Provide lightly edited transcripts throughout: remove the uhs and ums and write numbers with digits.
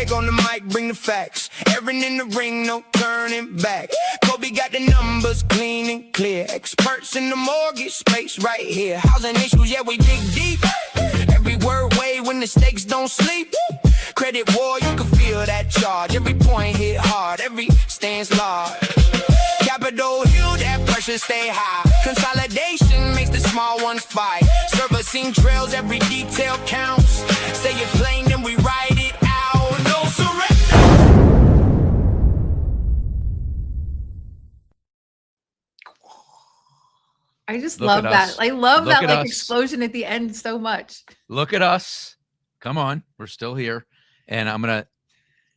Greg on the mic, bring the facts. Aaron in the ring, no turning back. Kobe got the numbers clean and clear. Experts in the mortgage space right here. Housing issues, yeah, we dig deep. Every word weigh when the stakes don't sleep. Credit war, you can feel that charge. Every point hit hard, every stance large. Capitol Hill, that pressure stay high. Consolidation makes the small ones fight. Servicing trails, every detail counts. Say it plain, then we write it out. No surrender. I just love that. I love that like explosion at the end so much. Look at us. Come on. We're still here. And I'm going to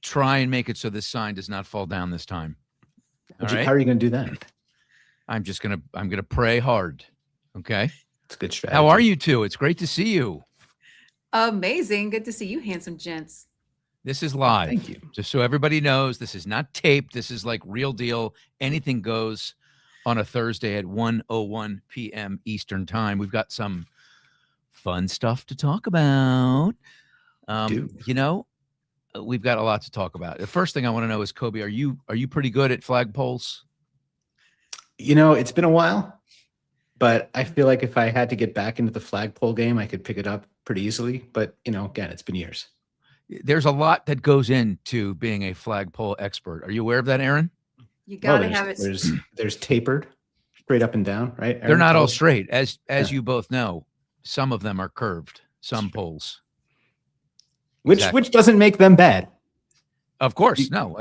try and make it so this sign does not fall down this time. All right? How are you going to do that? I'm going to pray hard. Okay. It's a good strategy. How are you two? It's great to see you. Amazing. Good to see you, handsome gents. This is live. Thank you. Just so everybody knows, this is not taped. This is like real deal. Anything goes on a Thursday at 1:01 p.m. Eastern time. We've got some fun stuff to talk about. You know, we've got a lot to talk about. The first thing I want to know is, Kobe, are you pretty good at flagpoles? You know, it's been a while, but I feel like if I had to get back into the flagpole game, I could pick it up pretty easily. But, you know, again, it's been years. There's a lot that goes into being a flagpole expert. Are you aware of that, Aaron? You gotta have it. There's tapered, straight up and down, right? Aaron, they're not all straight, as you both know. Some of them are curved. Some poles. Which doesn't make them bad. Of course, no.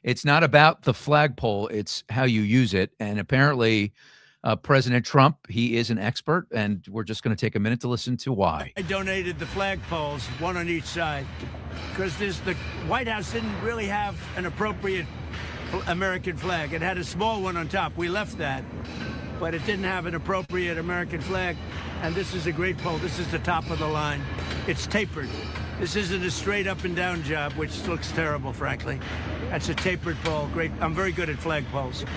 It's not about the flagpole. It's how you use it. And apparently, President Trump, he is an expert, and we're just going to take a minute to listen to why. I donated the flagpoles, one on each side, because the White House didn't really have an appropriate American flag. It had a small one on top. We left that, but it didn't have an appropriate American flag. And this is a great pole. This is the top of the line. It's tapered. This isn't a straight up and down job, which looks terrible, frankly. That's a tapered pole. Great. I'm very good at flagpoles.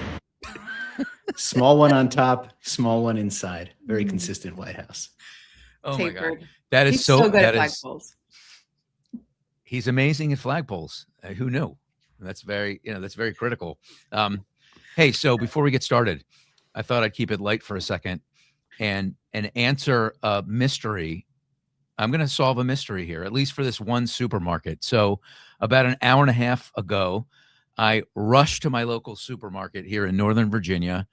Small one on top, small one inside. Very consistent White House. Oh Tapered. my God. That is He's so good at flagpoles. He's amazing at flagpoles. Who knew? That's very critical. Hey, so before we get started, I thought I'd keep it light for a second and answer a mystery. I'm going to solve a mystery here, at least for this one supermarket. So about an hour and a half ago, I rushed to my local supermarket here in Northern Virginia.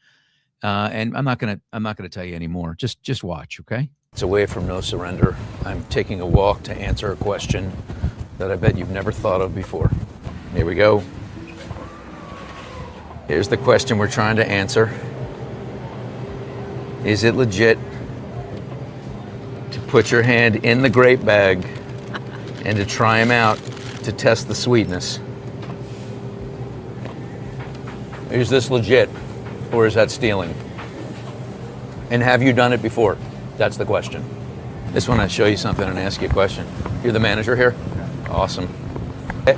And I'm not going to tell you anymore. Just watch. Okay. It's away from no surrender. I'm taking a walk to answer a question that I bet you've never thought of before. Here we go. Here's the question we're trying to answer. Is it legit to put your hand in the grape bag and to try them out to test the sweetness? Is this legit, or is that stealing? And have you done it before? That's the question. Just want to show you something and ask you a question. You're the manager here? Awesome.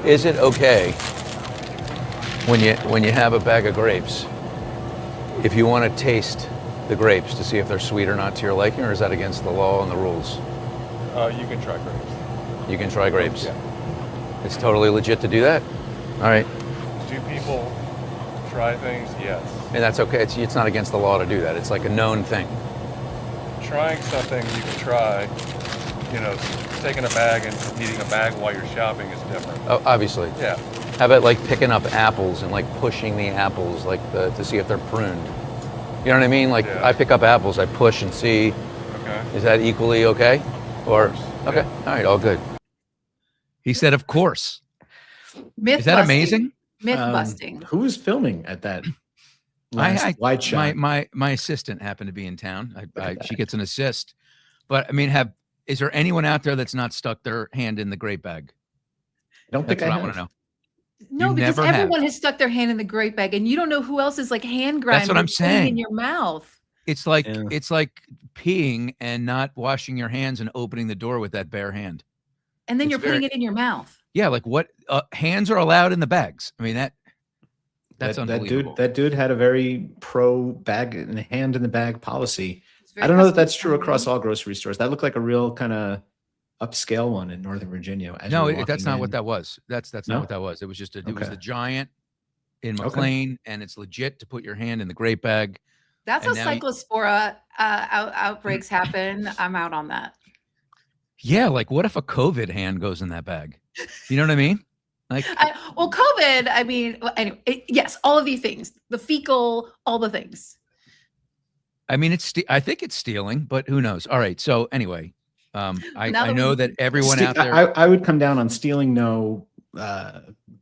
Is it okay when you have a bag of grapes, if you want to taste the grapes to see if they're sweet or not to your liking, or is that against the law and the rules? You can try grapes. You can try grapes? Yeah. It's totally legit to do that? All right. Do people try things? Yes. And that's okay. It's not against the law to do that. It's like a known thing. Trying something you can try, taking a bag and eating a bag while you're shopping is different. Oh, obviously. Yeah. How about like picking up apples and like pushing the apples to see if they're pruned? You know what I mean? Like I pick up apples, I push and see. Okay. Is that equally okay? Or okay, yeah. All right, all good. He said, "Of course." Myth Is that busting. amazing? Myth busting. Who was filming at that wide shot? My assistant happened to be in town. She gets an assist, but I mean, is there anyone out there that's not stuck their hand in the grape bag? I don't think That's I what I want have. to know. No, You because never have. everyone has stuck their hand in the grape bag, and you don't know who else is like hand grinding. That's what I'm saying. In your mouth. It's like peeing and not washing your hands and opening the door with that bare hand. And then It's you're putting it in your mouth. Yeah, like what hands are allowed in the bags? I mean that's unbelievable. That dude had a very pro bag and hand in the bag policy. It's very I don't know that that's true custom-friendly. across all grocery stores. That looked like a real kind of upscale one in Northern Virginia. As No, you're walking that's not what in. that was. That's not No? what that was. It was just it was Okay. the Giant in Okay. McLean, and it's legit to put your hand in the grape bag. That's And how now cyclospora outbreaks happen. I'm out on that. yeah, like what if a COVID hand goes in that bag? You know what I mean? Like, well, COVID, I mean, anyway, yes, all of these things, the fecal, all the things. I mean, I think it's stealing, but who knows? All right. So anyway, I know that everyone out there, I would come down on stealing, no,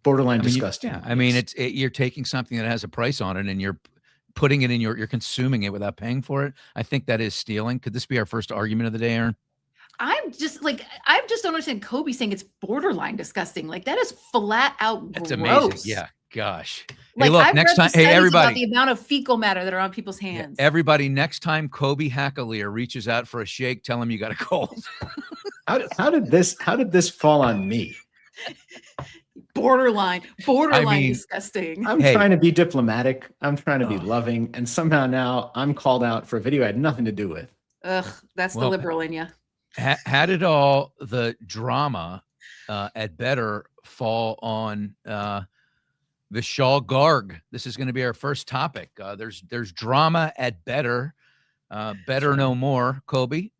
borderline disgusting. I mean, you're taking something that has a price on it and you're putting it in you're consuming it without paying for it. I think that is stealing. Could this be our first argument of the day, Aaron? I just don't understand Kobe saying it's borderline disgusting. Like that is flat out That's gross. amazing. Yeah. Gosh. Like, hey, look, I've next read time, hey, everybody, about the amount of fecal matter that are on people's hands. Yeah, everybody, next time Kobe Hackalier reaches out for a shake, tell him you got a cold. How did this fall on me? Borderline disgusting. I'm trying to be diplomatic. I'm trying to be loving. And somehow now I'm called out for a video I had nothing to do with. Ugh, that's the liberal in you. How did all the drama at Better fall on Vishal Garg? This is going to be our first topic. There's drama at Better. Better no more, Kobe.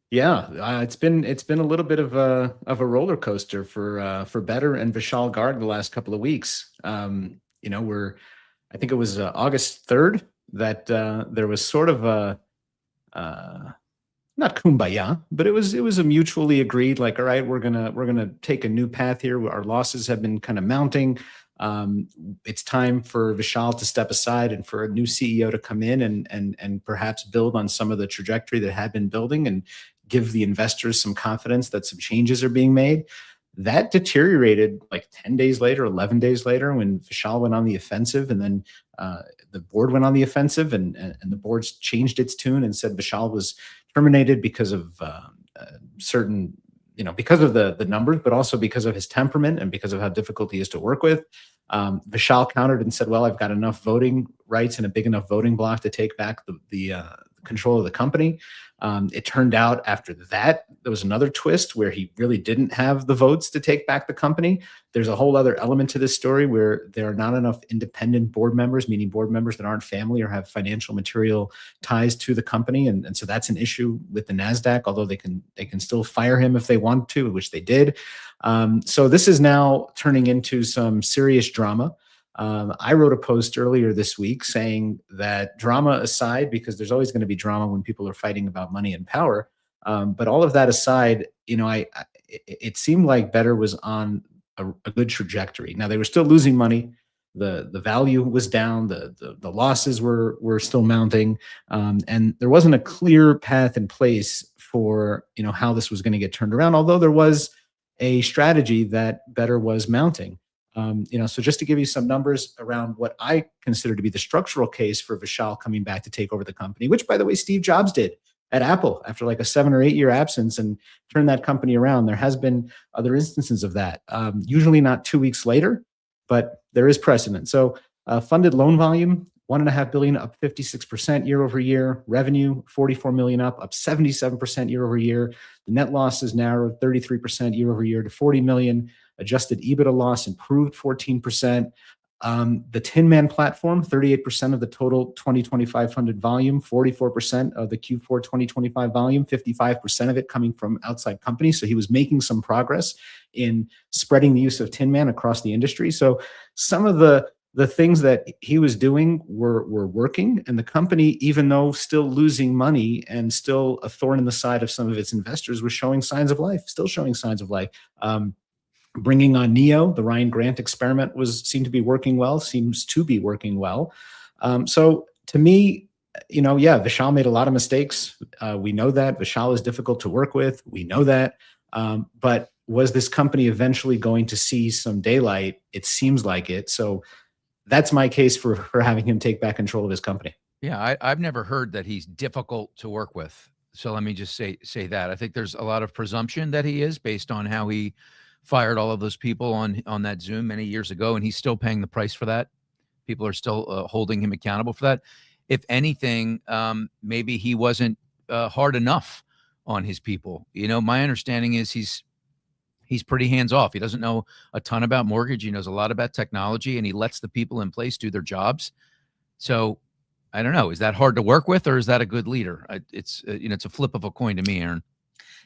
Yeah, it's been a little bit of a roller coaster for Better and Vishal Garg the last couple of weeks. You know, I think it was August 3rd that there was sort of a not kumbaya, but it was a mutually agreed, like, all right, we're gonna take a new path here. Our losses have been kind of mounting. It's time for Vishal to step aside and for a new CEO to come in and perhaps build on some of the trajectory that had been building and give the investors some confidence that some changes are being made. That deteriorated like 10 days later, 11 days later, when Vishal went on the offensive, and then the board went on the offensive, and the board's changed its tune and said Vishal was terminated because of certain, because of the numbers, but also because of his temperament and because of how difficult he is to work with. Vishal countered and said, well, I've got enough voting rights and a big enough voting block to take back the control of the company. It turned out after that, there was another twist where he really didn't have the votes to take back the company. There's a whole other element to this story where there are not enough independent board members, meaning board members that aren't family or have financial material ties to the company. And so that's an issue with the NASDAQ, although they can still fire him if they want to, which they did. So this is now turning into some serious drama. I wrote a post earlier this week saying that, drama aside, because there's always going to be drama when people are fighting about money and power, but all of that aside, it seemed like Better was on a good trajectory. Now they were still losing money. The value was down. The losses were still mounting, and there wasn't a clear path in place for how this was going to get turned around. Although there was a strategy that Better was mounting. So just to give you some numbers around what I consider to be the structural case for Vishal coming back to take over the company, which, by the way, Steve Jobs did at Apple after like a 7 or 8 year absence and turned that company around. There has been other instances of that, usually not 2 weeks later, but there is precedent. So funded loan volume, $1.5 billion, up 56% year over year. Revenue, $44 million, up 77% year over year. The net losses narrowed 33% year over year to $40 million. Adjusted EBITDA loss improved 14%. The Tin Man platform, 38% of the total 2025 funded volume, 44% of the Q4 2025 volume, 55% of it coming from outside companies. So he was making some progress in spreading the use of Tin Man across the industry. So some of the things that he was doing were working, and the company, even though still losing money and still a thorn in the side of some of its investors, was showing signs of life, still showing signs of life. Bringing on Neo, the Ryan Grant experiment, seemed to be working well, seems to be working well. So to me, Vishal made a lot of mistakes. We know that. Vishal is difficult to work with. We know that. But was this company eventually going to see some daylight? It seems like it. So that's my case for having him take back control of his company. Yeah, I've never heard that he's difficult to work with. So let me just say that. I think there's a lot of presumption that he is, based on how he fired all of those people on that Zoom many years ago, and he's still paying the price for that. People are still holding him accountable for that. If anything, maybe he wasn't hard enough on his people. My understanding is he's pretty hands off. He doesn't know a ton about mortgage. He knows a lot about technology, and he lets the people in place do their jobs. So I don't know. Is that hard to work with, or is that a good leader? It's it's a flip of a coin to me, Aaron.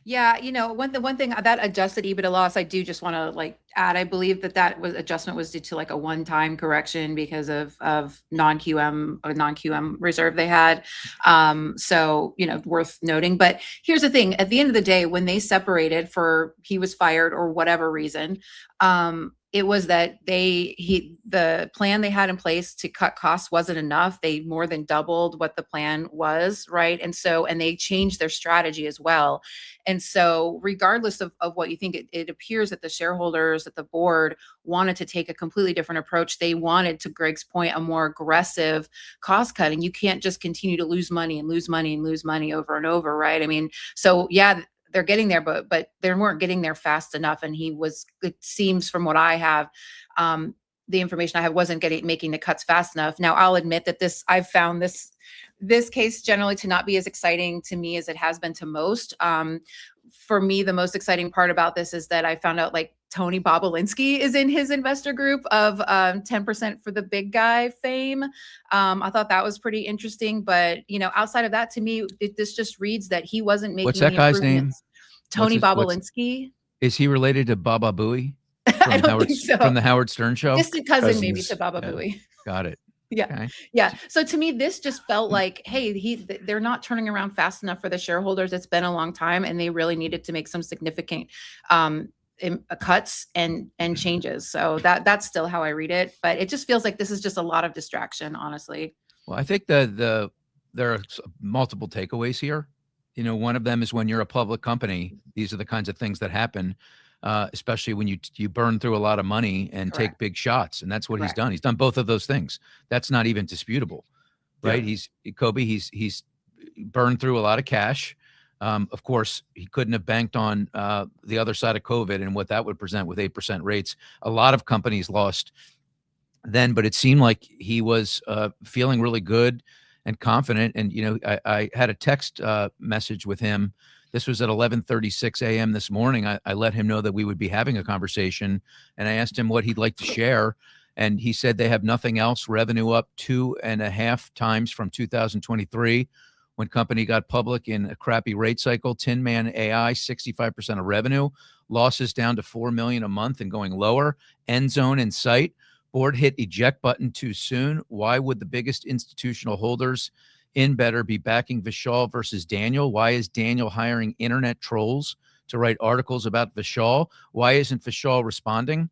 Yeah, the one thing that adjusted EBITDA loss, I do just want to add. I believe that adjustment was due to a one-time correction because of non-QM reserve they had. So worth noting. But here's the thing: at the end of the day, when they separated he was fired or whatever reason, it was that the plan they had in place to cut costs wasn't enough. They more than doubled what the plan was, right? And they changed their strategy as well. And so regardless of what you think, it appears that the shareholders, that the board wanted to take a completely different approach. They wanted, to Greg's point, a more aggressive cost cutting. You can't just continue to lose money and lose money and lose money over and over, right? I mean, so yeah, they're getting there, but they weren't getting there fast enough. And it seems from what I have, the information I have, wasn't making the cuts fast enough. Now, I'll admit that I've found this case generally to not be as exciting to me as it has been to most. For me, the most exciting part about this is that I found out Tony Bobulinski is in his investor group of 10% for the big guy fame. I thought that was pretty interesting, but outside of that, to me, this just reads that he wasn't making. What's that guy's name? Tony Bobulinski. Is he related to Baba Booey? I don't think so. From the Howard Stern show? Distant cousin, maybe, to Baba Booey. Got it. Yeah. Okay. Yeah. So to me, this just felt like, hey, they're not turning around fast enough for the shareholders. It's been a long time, and they really needed to make some significant cuts and changes. So that's still how I read it, but it just feels like this is just a lot of distraction, honestly. Well, I think there are multiple takeaways here. One of them is when you're a public company, these are the kinds of things that happen. Especially when you burn through a lot of money and Correct. take big shots. And that's what Correct. he's done. He's done both of those things. That's not even disputable, right? Yeah. He's burned through a lot of cash. Of course, he couldn't have banked on the other side of COVID and what that would present with 8% rates. A lot of companies lost then, but it seemed like he was feeling really good and confident. And, I had a text message with him. This was at 11:36 a.m. this morning. I let him know that we would be having a conversation, and I asked him what he'd like to share. And he said they have nothing else. Revenue up 2.5 times from 2023 when company got public in a crappy rate cycle. Tin Man AI, 65% of revenue. Losses down to $4 million a month and going lower. End zone in sight. Board hit eject button too soon. Why would the biggest institutional holders in better be backing Vishal versus Daniel? Why is Daniel hiring internet trolls to write articles about Vishal? Why isn't Vishal responding?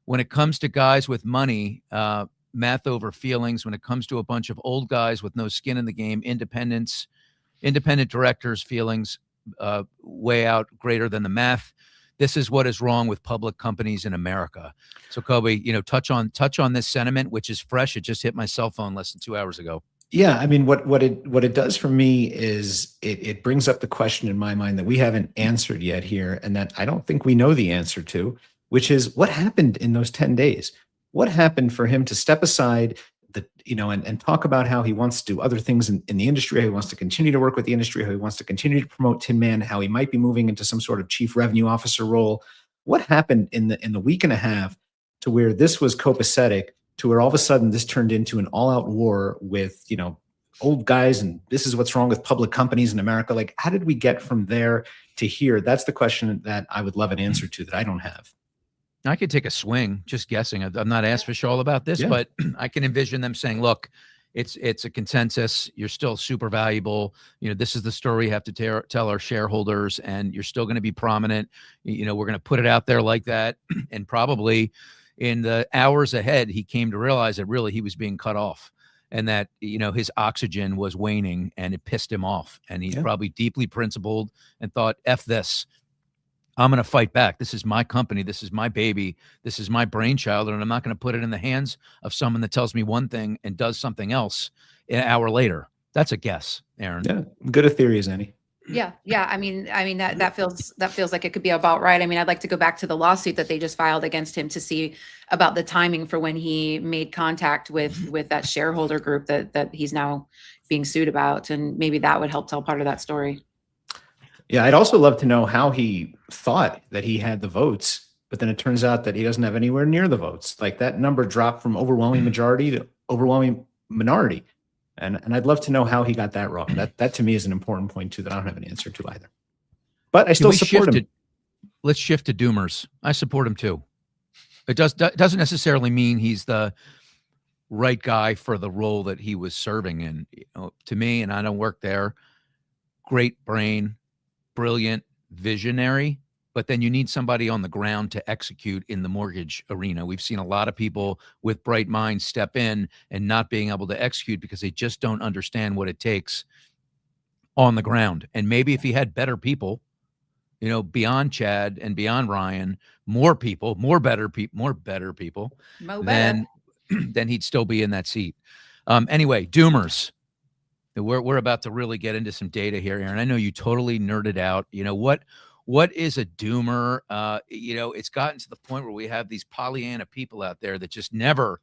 When it comes to guys with money, math over feelings. When it comes to a bunch of old guys with no skin in the game, independent directors' feelings way out greater than the math. This is what is wrong with public companies in America. So, Kobe, touch on this sentiment, which is fresh. It just hit my cell phone less than 2 hours ago. Yeah, I mean, what it does for me is it brings up the question in my mind that we haven't answered yet here, and that I don't think we know the answer to, which is what happened in those 10 days. What happened for him to step aside, and talk about how he wants to do other things in the industry, how he wants to continue to work with the industry, how he wants to continue to promote Tin Man, how he might be moving into some sort of chief revenue officer role. What happened in the week and a half to where this was copacetic, to where all of a sudden this turned into an all-out war with, old guys, and this is what's wrong with public companies in America? Like, how did we get from there to here? That's the question that I would love an answer to that I don't have. I could take a swing, just guessing. I've not asked Vishal about this, but I can envision them saying, look, it's a consensus. You're still super valuable. This is the story we have to tell our shareholders, and you're still going to be prominent. We're going to put it out there like that. And probably in the hours ahead, he came to realize that really he was being cut off, and that, his oxygen was waning, and it pissed him off. And he's probably deeply principled and thought, F this. I'm going to fight back. This is my company. This is my baby. This is my brainchild. And I'm not going to put it in the hands of someone that tells me one thing and does something else an hour later. That's a guess, Aaron. Yeah. Good a theory as any. Yeah. I mean, that feels like it could be about right. I mean, I'd like to go back to the lawsuit that they just filed against him to see about the timing for when he made contact with that shareholder group that he's now being sued about. And maybe that would help tell part of that story. Yeah, I'd also love to know how he thought that he had the votes, but then it turns out that he doesn't have anywhere near the votes. Like that number dropped from overwhelming majority to overwhelming minority. And I'd love to know how he got that wrong. That to me is an important point too that I don't have an answer to either. But I still support him. Let's shift to doomers. I support him too. It doesn't necessarily mean he's the right guy for the role that he was serving in. You know, to me, and I don't work there, great brain, brilliant, visionary, but then you need somebody on the ground to execute in the mortgage arena. We've seen a lot of people with bright minds step in and not being able to execute because they just don't understand what it takes on the ground. And maybe if he had better people, you know, beyond Chad and beyond Ryan, more better people, then he'd still be in that seat. Anyway, doomers. We're about to really get into some data here, Aaron. I know you totally nerded out. You know, what is a doomer? You know, it's gotten to the point where we have these Pollyanna people out there that just never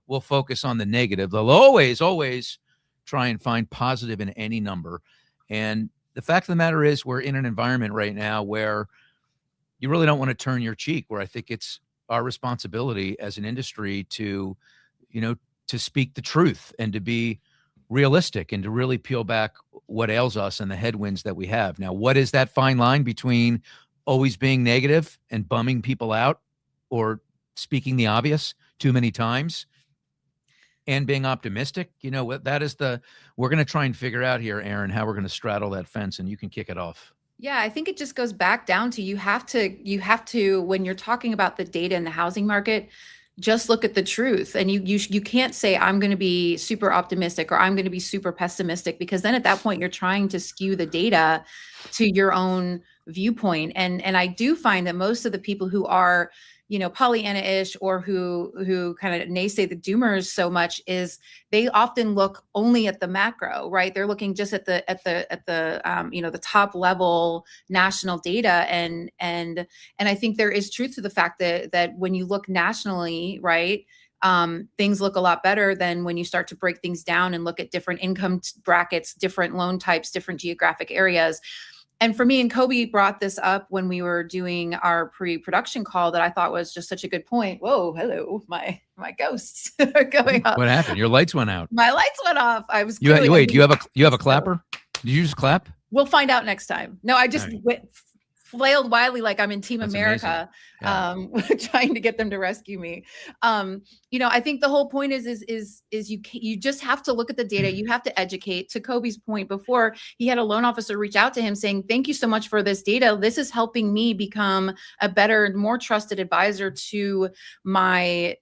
will focus on the negative. They'll always try and find positive in any number. And the fact of the matter is we're in an environment right now where you really don't want to turn your cheek, where I think it's our responsibility as an industry to, you know, to speak the truth and to be realistic and to really peel back what ails us and the headwinds that we have. Now, what is that fine line between always being negative and bumming people out or speaking the obvious too many times and being optimistic? You know, we're going to try and figure out here, Aaron, how we're going to straddle that fence, and you can kick it off. Yeah, I think it just goes back down to you have to, when you're talking about the data in the housing market, just look at the truth. And you can't say I'm going to be super optimistic or I'm going to be super pessimistic, because then at that point you're trying to skew the data to your own viewpoint. And I do find that most of the people who are, you know, Pollyanna-ish or who kind of naysay the doomers so much is they often look only at the macro, right? They're looking just at the you know, the top level national data. And I think there is truth to the fact that when you look nationally, right, things look a lot better than when you start to break things down and look at different income brackets, different loan types, different geographic areas. And for me, and Kobe brought this up when we were doing our pre-production call that I thought was just such a good point. Whoa, hello, my ghosts are going off. What happened? Your lights went out. My lights went off. I was wait. Do you have a clapper? Did you just clap? We'll find out next time. No, I just flailed wildly like I'm in Team That's America, trying to get them to rescue me. You know, I think the whole point is you just have to look at the data. You have to educate. To Kobe's point before, he had a loan officer reach out to him saying, "Thank you so much for this data. This is helping me become a better, more trusted advisor to my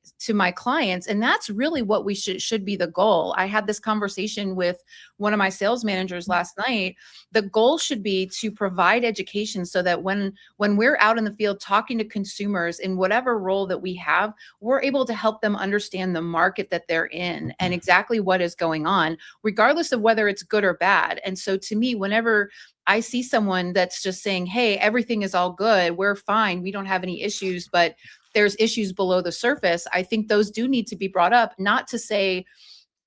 clients." And that's really what we should be the goal. I had this conversation with one of my sales managers last night. The goal should be to provide education so that when we're out in the field talking to consumers in whatever role that we have, we're able to help them understand the market that they're in and exactly what is going on, regardless of whether it's good or bad. And so to me, whenever I see someone that's just saying, "Hey, everything is all good, we're fine, we don't have any issues," but there's issues below the surface, I think those do need to be brought up, not to say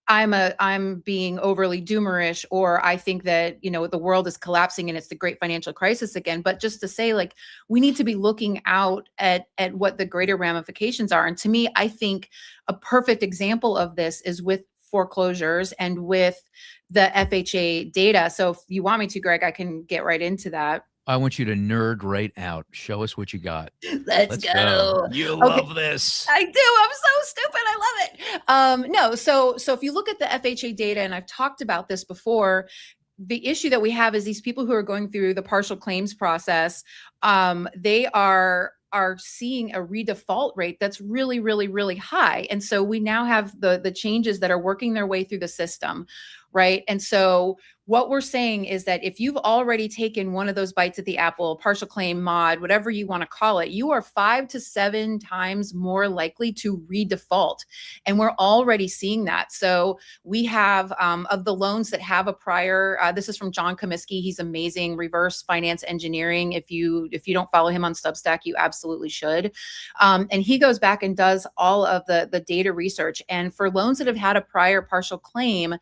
I'm being overly doomerish, or I think that, you know, the world is collapsing and it's the great financial crisis again, but just to say, like, we need to be looking out at what the greater ramifications are. And to me, I think a perfect example of this is with foreclosures and with the FHA data. So if you want me to, Greg, I can get right into that. I want you to nerd right out. Show us what you got. Let's go. You love this. I do. I'm so stupid. I love it. No. So if you look at the FHA data, and I've talked about this before, the issue that we have is these people who are going through the partial claims process, they are seeing a redefault rate that's really, really, really high. And so we now have the changes that are working their way through the system, right? And so what we're saying is that if you've already taken one of those bites at the apple, partial claim, mod, whatever you want to call it, you are 5 to 7 times more likely to redefault. And we're already seeing that. So we have of the loans that have a prior, this is from John Comiskey. He's amazing, reverse finance engineering. If you don't follow him on Substack, you absolutely should. And he goes back and does all of the data research. And for loans that have had a prior partial claim,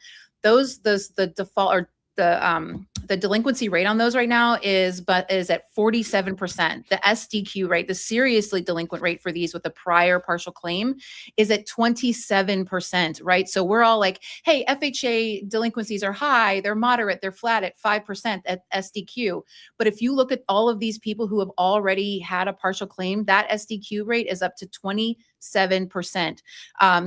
the default or the the delinquency rate on those right now is at 47%. The SDQ rate, the seriously delinquent rate for these with a prior partial claim, is at 27%, right? So we're all like, hey, FHA delinquencies are high, they're moderate, they're flat at 5% at SDQ. But if you look at all of these people who have already had a partial claim, that SDQ rate is up to 27%.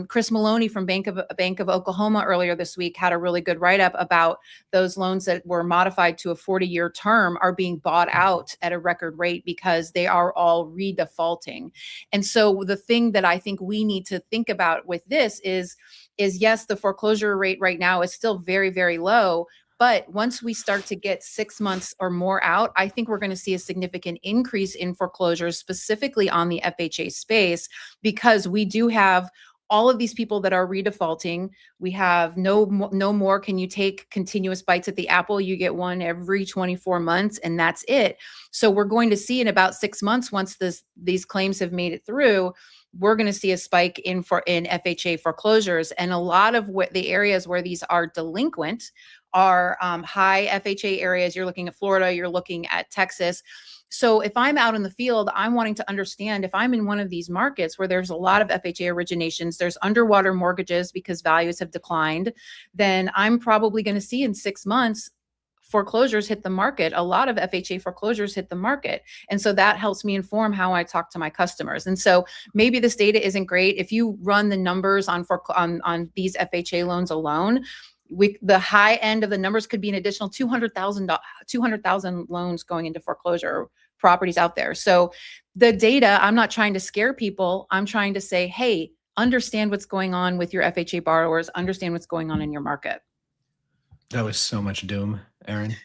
Chris Maloney from Bank of Oklahoma earlier this week had a really good write-up about those loans that were modified to a 40-year term are being bought out at a record rate because they are all redefaulting. And so the thing that I think we need to think about with this is yes, the foreclosure rate right now is still very, very low. But once we start to get 6 months or more out, I think we're going to see a significant increase in foreclosures, specifically on the FHA space, because we do have all of these people that are redefaulting. We have no more can you take continuous bites at the apple. You get one every 24 months and that's it. So we're going to see in about 6 months, once these claims have made it through, we're going to see a spike in FHA foreclosures. And a lot of the areas where these are delinquent are high FHA areas. You're looking at Florida, you're looking at Texas. So if I'm out in the field, I'm wanting to understand if I'm in one of these markets where there's a lot of FHA originations, there's underwater mortgages because values have declined, then I'm probably going to see in 6 months foreclosures hit the market. A lot of FHA foreclosures hit the market. And so that helps me inform how I talk to my customers. And so maybe this data isn't great. If you run the numbers on these FHA loans alone, the high end of the numbers could be an additional 200,000 loans going into foreclosure properties out there. So the data, I'm not trying to scare people. I'm trying to say, hey, understand what's going on with your FHA borrowers, understand what's going on in your market. That was so much doom, Aaron.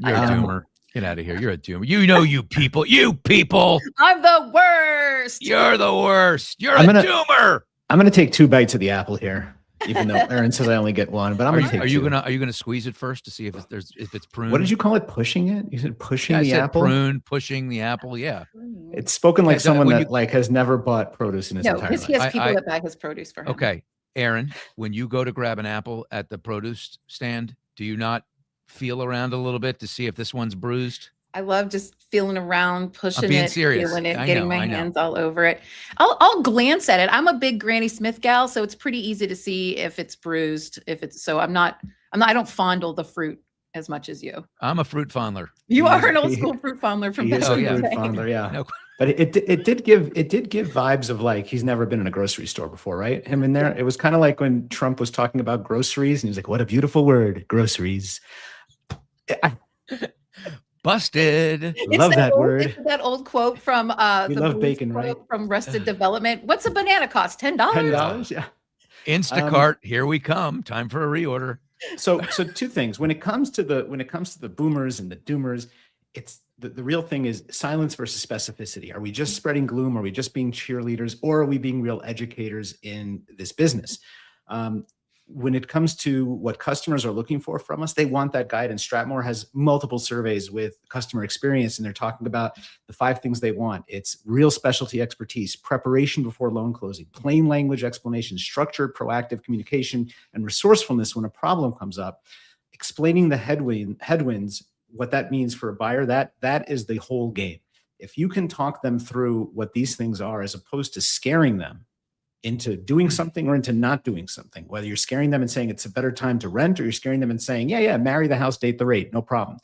You're a doomer. Get out of here. You're a doomer. You people. I'm the worst. You're the worst. You're a doomer. I'm going to take 2 bites of the apple here, even though Aaron says I only get one, but I'm going to take 2. Are you gonna squeeze it first to see if it's pruned? What did you call it? Pushing it? You said pushing the apple? Pushing the apple. Yeah. It's spoken like someone that has never bought produce in his entire life. He has people that buy his produce for him. Okay. Aaron, when you go to grab an apple at the produce stand, do you not feel around a little bit to see if this one's bruised? I love just feeling around, pushing it, serious. feeling it, getting my hands all over it. I'll glance at it. I'm a big Granny Smith gal, so it's pretty easy to see if it's bruised. I don't fondle the fruit as much as you. I'm a fruit fondler. You are an old school fruit fondler from back in the day. Fruit fondler, yeah. No. But it did give vibes of like he's never been in a grocery store before, right? Him in there. It was kind of like when Trump was talking about groceries, and he was like, "What a beautiful word, groceries." Busted. Love that word. It's that old quote from love bacon, right? From Arrested Development. What's a banana cost? $10. $10, yeah. Instacart, here we come. Time for a reorder. So 2 things. When it comes to the boomers and the doomers, it's the real thing is silence versus specificity. Are we just spreading gloom? Are we just being cheerleaders, or are we being real educators in this business? When it comes to what customers are looking for from us, they want that guidance. Stratmore has multiple surveys with customer experience, and they're talking about the 5 things they want. It's real specialty expertise, preparation before loan closing, plain language explanation, structured, proactive communication, and resourcefulness when a problem comes up, explaining the headwinds, what that means for a buyer. That is the whole game. If you can talk them through what these things are, as opposed to scaring them into doing something or into not doing something, whether you're scaring them and saying it's a better time to rent, or you're scaring them and saying, yeah, marry the house, date the rate, no problem.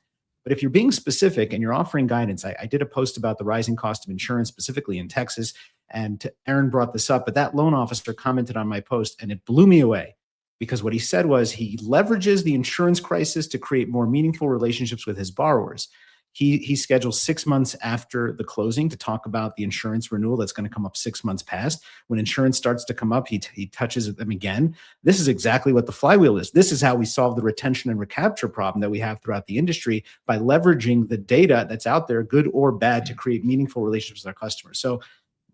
But if you're being specific and you're offering guidance, I did a post about the rising cost of insurance, specifically in Texas, and Aaron brought this up, but that loan officer commented on my post and it blew me away, because what he said was he leverages the insurance crisis to create more meaningful relationships with his borrowers. He schedules 6 months after the closing to talk about the insurance renewal that's going to come up 6 months past. When insurance starts to come up, he touches them again. This is exactly what the flywheel is. This is how we solve the retention and recapture problem that we have throughout the industry, by leveraging the data that's out there, good or bad, to create meaningful relationships with our customers. So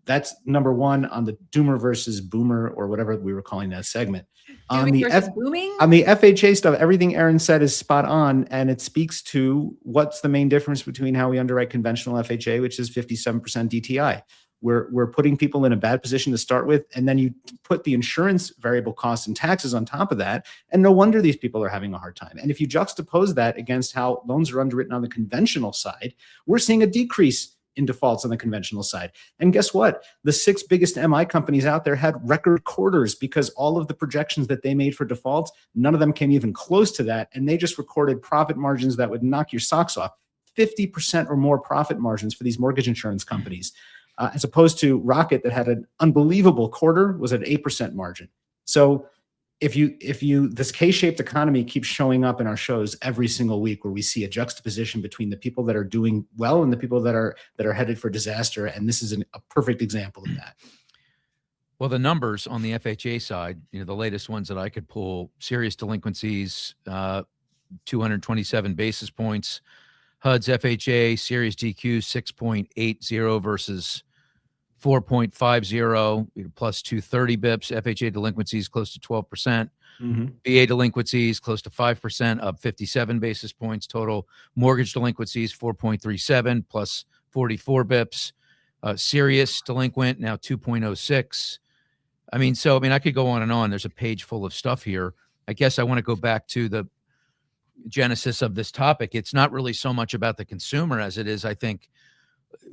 that's number 1 on the doomer versus boomer, or whatever we were calling that segment. On the FHA stuff, everything Aaron said is spot on, and it speaks to what's the main difference between how we underwrite conventional FHA, which is 57% DTI. We're putting people in a bad position to start with, and then you put the insurance variable costs and taxes on top of that, and no wonder these people are having a hard time. And if you juxtapose that against how loans are underwritten on the conventional side, we're seeing a decrease in defaults on the conventional side. And guess what? The 6 biggest MI companies out there had record quarters because all of the projections that they made for defaults, none of them came even close to that. And they just recorded profit margins that would knock your socks off. 50% or more profit margins for these mortgage insurance companies, as opposed to Rocket that had an unbelievable quarter, was at 8% margin. So if this K-shaped economy keeps showing up in our shows every single week, where we see a juxtaposition between the people that are doing well and the people that are headed for disaster, and this is a perfect example of that. Well, the numbers on the FHA side, the latest ones that I could pull: serious delinquencies, 227 basis points. HUD's FHA serious DQ 6.80 versus 4.50, plus 230 bips. FHA delinquencies close to 12%. VA delinquencies close to 5%, up 57 basis points. Total mortgage delinquencies 4.37 plus 44 bips. Serious delinquent now 2.06. I could go on and on. There's a page full of stuff here. I guess I want to go back to the genesis of this topic. It's not really so much about the consumer as it is, I think,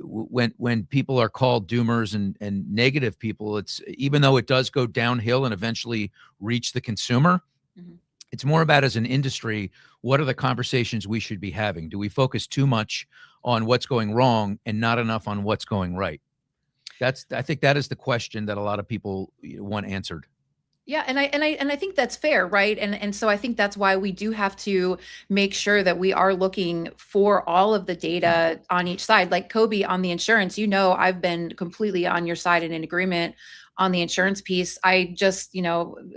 when people are called doomers and negative people, it's, even though it does go downhill and eventually reach the consumer, it's more about, as an industry, what are the conversations we should be having? Do we focus too much on what's going wrong and not enough on what's going right? I think that is the question that a lot of people want answered. Yeah, and I think that's fair, right? And so I think that's why we do have to make sure that we are looking for all of the data on each side. Like Kobe, on the insurance, I've been completely on your side and in agreement on the insurance piece. I just,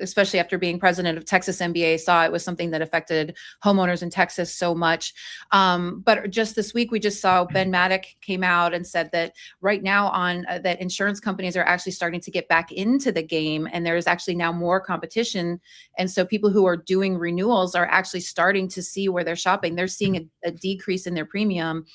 especially after being president of Texas MBA, saw it was something that affected homeowners in Texas so much. But just this week, we just saw Ben Maddock came out and said that right now that insurance companies are actually starting to get back into the game, and there's actually now more competition. And so people who are doing renewals are actually starting to see where they're shopping. They're seeing a decrease in their premium.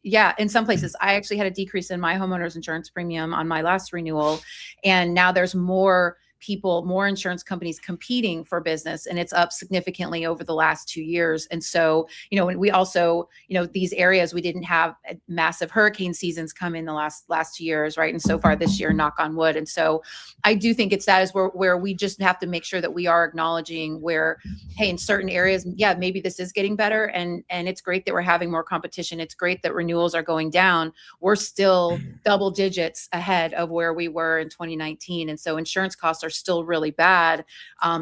Yeah, in some places, I actually had a decrease in my homeowner's insurance premium on my last renewal. And now there's more insurance companies competing for business, and it's up significantly over the last 2 years. And so, and we also, these areas, we didn't have massive hurricane seasons come in the last 2 years, right? And so far this year, knock on wood. And so I do think that is where we just have to make sure that we are acknowledging where, hey, in certain areas, yeah, maybe this is getting better. And it's great that we're having more competition. It's great that renewals are going down. We're still double digits ahead of where we were in 2019. And so insurance costs are still really bad,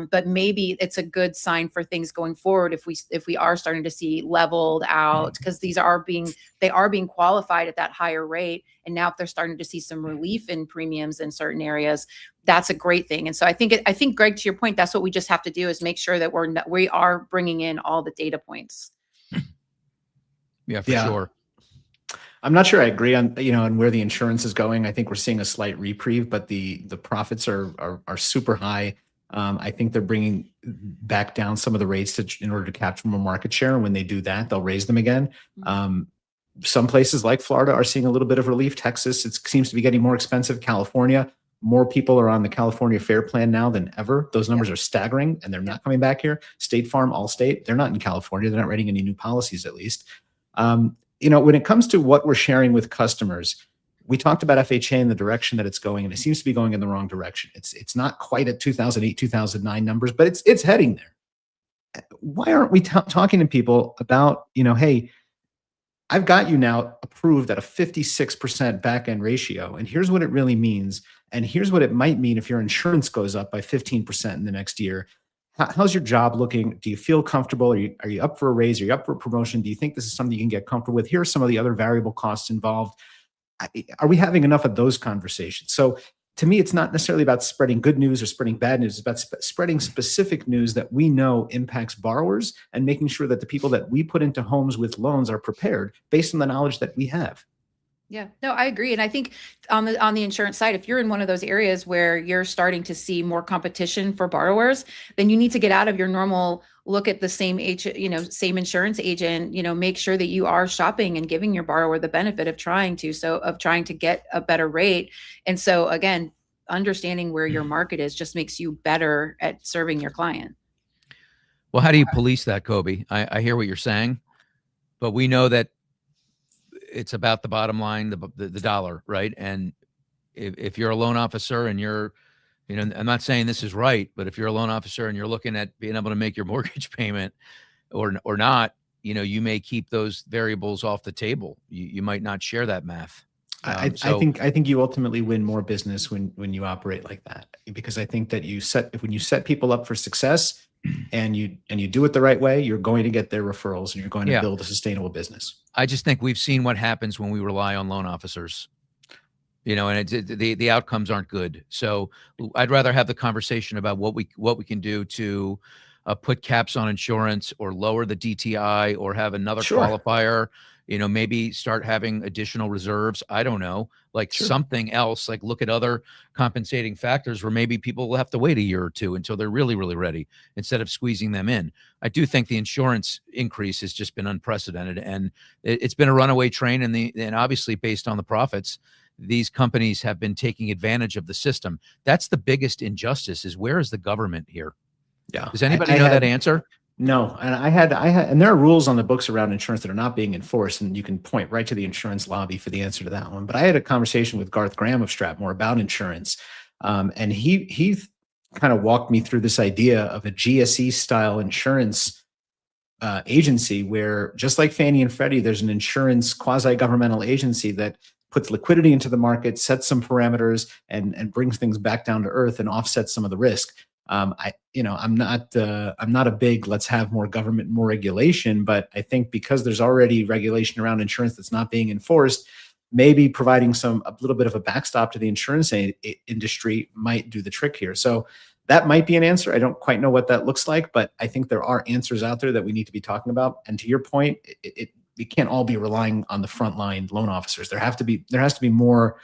but maybe it's a good sign for things going forward if we are starting to see leveled out, because they are being qualified at that higher rate. And now if they're starting to see some relief in premiums in certain areas, that's a great thing. And so I think Greg, to your point, that's what we just have to do, is make sure that we are bringing in all the data points. Yeah, for sure. I'm not sure I agree on, on where the insurance is going. I think we're seeing a slight reprieve, but the profits are super high. I think they're bringing back down some of the rates in order to capture more market share. And when they do that, they'll raise them again. Some places like Florida are seeing a little bit of relief. Texas, it seems to be getting more expensive. California, more people are on the California Fair Plan now than ever. Those numbers are staggering, and they're not coming back here. State Farm, Allstate, they're not in California. They're not writing any new policies, at least. When it comes to what we're sharing with customers, we talked about FHA and the direction that it's going, and it seems to be going in the wrong direction. It's not quite at 2008, 2009 numbers, but it's heading there. Why aren't we talking to people about, hey, I've got you now approved at a 56% back-end ratio, and here's what it really means, and here's what it might mean if your insurance goes up by 15% in the next year. How's your job looking? Do you feel comfortable? Are you up for a raise? Are you up for a promotion? Do you think this is something you can get comfortable with? Here are some of the other variable costs involved. Are we having enough of those conversations? So to me, it's not necessarily about spreading good news or spreading bad news. It's about spreading specific news that we know impacts borrowers, and making sure that the people that we put into homes with loans are prepared based on the knowledge that we have. Yeah, no, I agree. And I think on the insurance side, if you're in one of those areas where you're starting to see more competition for borrowers, then you need to get out of your normal look at the same agent, same insurance agent, make sure that you are shopping and giving your borrower the benefit of trying to get a better rate. And so again, understanding where your market is just makes you better at serving your client. Well, how do you police that, Kobe? I hear what you're saying, but we know that it's about the bottom line, the dollar, right? And if you're a loan officer and you're, I'm not saying this is right, but if you're a loan officer and you're looking at being able to make your mortgage payment or not, you may keep those variables off the table. You might not share that math. I think you ultimately win more business when you operate like that, because I think that when you set people up for success and you do it the right way, you're going to get their referrals and you're going to build a sustainable business. I just think we've seen what happens when we rely on loan officers. And the outcomes aren't good. So I'd rather have the conversation about what we can do to put caps on insurance or lower the DTI or have another qualifier, maybe start having additional reserves. I don't know, like something else, like look at other compensating factors where maybe people will have to wait a year or two until they're really, really ready instead of squeezing them in. I do think the insurance increase has just been unprecedented, and it's been a runaway train, and obviously based on the profits, these companies have been taking advantage of the system. That's the biggest injustice, is where is the government here? Yeah. Does anybody know that answer? No. And I had, and there are rules on the books around insurance that are not being enforced. And you can point right to the insurance lobby for the answer to that one. But I had a conversation with Garth Graham of Strathmore about insurance. And he kind of walked me through this idea of a GSE style insurance agency where, just like Fannie and Freddie, there's an insurance quasi-governmental agency that puts liquidity into the market, sets some parameters, and brings things back down to earth and offsets some of the risk. I'm not a big let's have more government, more regulation, but I think because there's already regulation around insurance that's not being enforced, maybe providing a little bit of a backstop to the insurance industry might do the trick here. So that might be an answer. I don't quite know what that looks like, but I think there are answers out there that we need to be talking about. And to your point, we can't all be relying on the frontline loan officers. There has to be more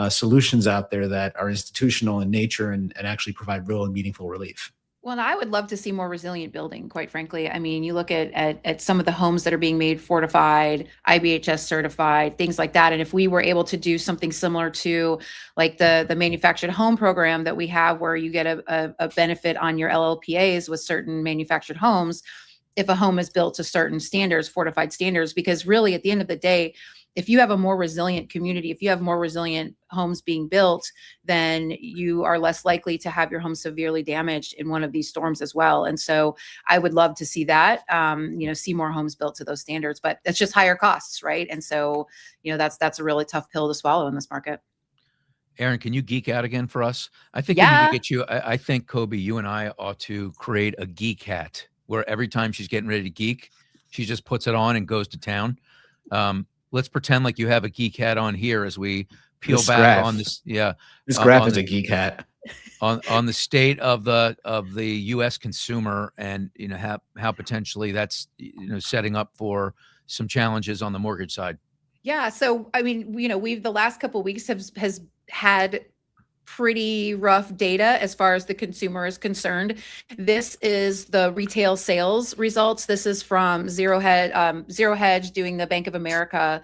solutions out there that are institutional in nature and actually provide real and meaningful relief. Well, and I would love to see more resilient building, quite frankly. I mean, you look at some of the homes that are being made fortified, IBHS certified, things like that. And if we were able to do something similar to like the manufactured home program that we have, where you get a benefit on your LLPAs with certain manufactured homes, if a home is built to certain standards, fortified standards, because really at the end of the day, if you have a more resilient community, if you have more resilient homes being built, then you are less likely to have your home severely damaged in one of these storms as well. And so I would love to see that, see more homes built to those standards, but that's just higher costs, right? And so, that's a really tough pill to swallow in this market. Aaron, can you geek out again for us? I think we need to get you, I think, Kobe, you and I ought to create a geek hat where every time she's getting ready to geek, she just puts it on and goes to town. Let's pretend like you have a geek hat on here as we peel back graph. on this. Yeah. This graph is a geek hat. On the state of the U.S. consumer, and how potentially that's setting up for some challenges on the mortgage side. Yeah. So I mean, we've the last couple of weeks has had pretty rough data as far as the consumer is concerned. This is the retail sales results. This is from Zero Hedge doing the Bank of America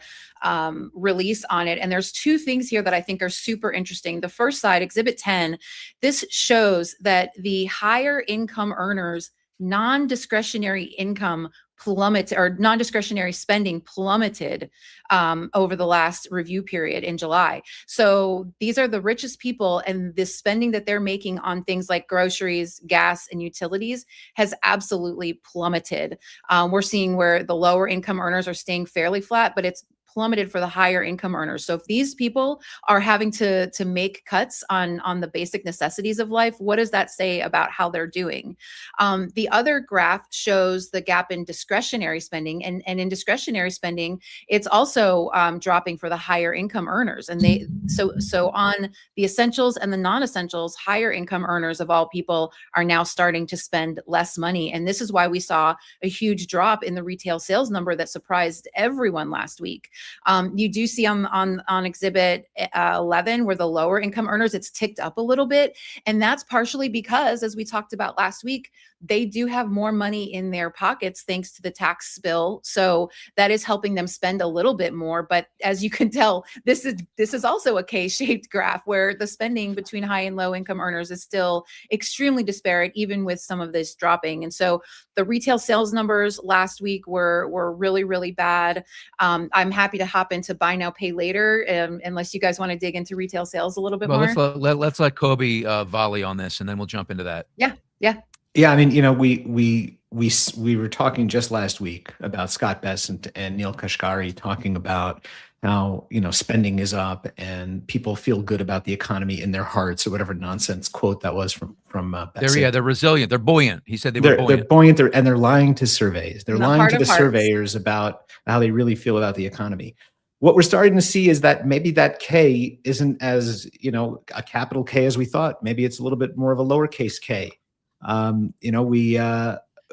release on it. And there's two things here that I think are super interesting. The first side, Exhibit 10, this shows that the higher income earners, non-discretionary income plummeted, or non-discretionary spending plummeted over the last review period in July. So these are the richest people, and the spending that they're making on things like groceries, gas, and utilities has absolutely plummeted. We're seeing where the lower income earners are staying fairly flat, but it's plummeted for the higher income earners. So if these people are having to make cuts on the basic necessities of life, what does that say about how they're doing? The other graph shows the gap in discretionary spending, and in discretionary spending, it's also dropping for the higher income earners. And so on the essentials and the non-essentials, higher income earners of all people are now starting to spend less money. And this is why we saw a huge drop in the retail sales number that surprised everyone last week. You do see on exhibit 11 where the lower income earners, it's ticked up a little bit. And that's partially because, as we talked about last week, they do have more money in their pockets thanks to the tax bill. So that is helping them spend a little bit more. But as you can tell, this is also a K-shaped graph where the spending between high and low income earners is still extremely disparate, even with some of this dropping. And so the retail sales numbers last week were really, really bad. I'm happy to hop into buy now, pay later, unless you guys want to dig into retail sales a little bit Well, more. let's let Kobe volley on this, and then we'll jump into that. Yeah. Yeah, I mean, we were talking just last week about Scott Bessent and Neil Kashkari talking about how, spending is up and people feel good about the economy in their hearts, or whatever nonsense quote that was from Bessent. They're resilient. They're buoyant. He said They're buoyant. buoyant, and they're lying to surveys. They're In the lying heart to of the hearts. surveyors about how they really feel about the economy. What we're starting to see is that maybe that K isn't as, a capital K as we thought. Maybe it's a little bit more of a lowercase K.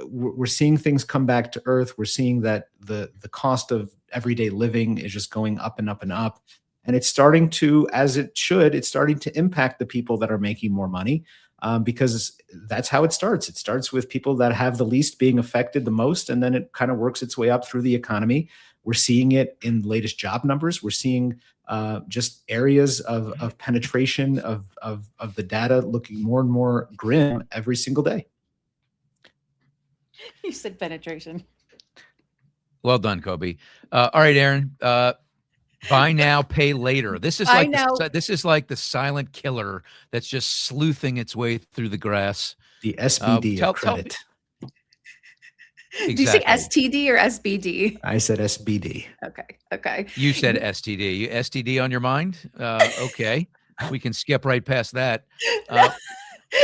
We're seeing things come back to earth. We're seeing that the cost of everyday living is just going up and up and up. And it's starting to, as it should, it's starting to impact the people that are making more money, because that's how it starts. It starts with people that have the least being affected the most, and then it kind of works its way up through the economy. We're seeing it in the latest job numbers. We're seeing just areas of penetration of the data looking more and more grim every single day. You said penetration. Well done, Kobe. All right, Aaron. Buy now, pay later. This is I like know. this is like the silent killer that's just sleuthing its way through the grass. The SBD tell- of credit. Did you say Exactly. STD or SBD? I said SBD. Okay. You said STD. You STD on your mind? Okay. We can skip right past that.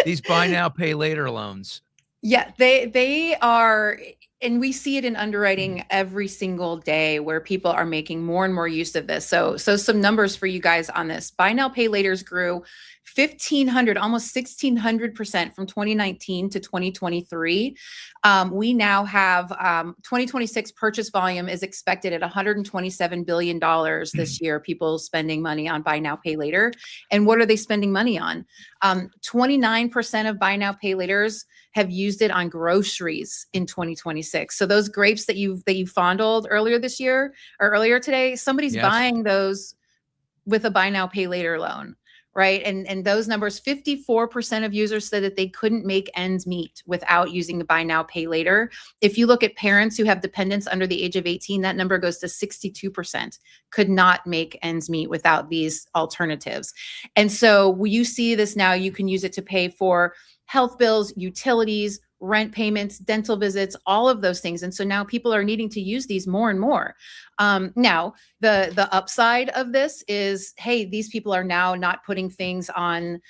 These buy now, pay later loans. Yeah, they are, and we see it in underwriting every single day where people are making more and more use of this. So some numbers for you guys on this. Buy now, pay laters grew 1,500, almost 1,600% from 2019 to 2023. We now have 2026 purchase volume is expected at $127 billion this year. People spending money on buy now, pay later. And what are they spending money on? 29% of buy now, pay laters have used it on groceries in 2026. So those grapes that you fondled earlier this year or earlier today, somebody's Yes. buying those with a buy now, pay later loan. Right. And those numbers, 54% of users said that they couldn't make ends meet without using the buy now, pay later. If you look at parents who have dependents under the age of 18, that number goes to 62%, could not make ends meet without these alternatives. And so you see this now, you can use it to pay for health bills, utilities, rent payments, dental visits, all of those things. And so now people are needing to use these more and more. Now, the upside of this is, hey, these people are now not putting things on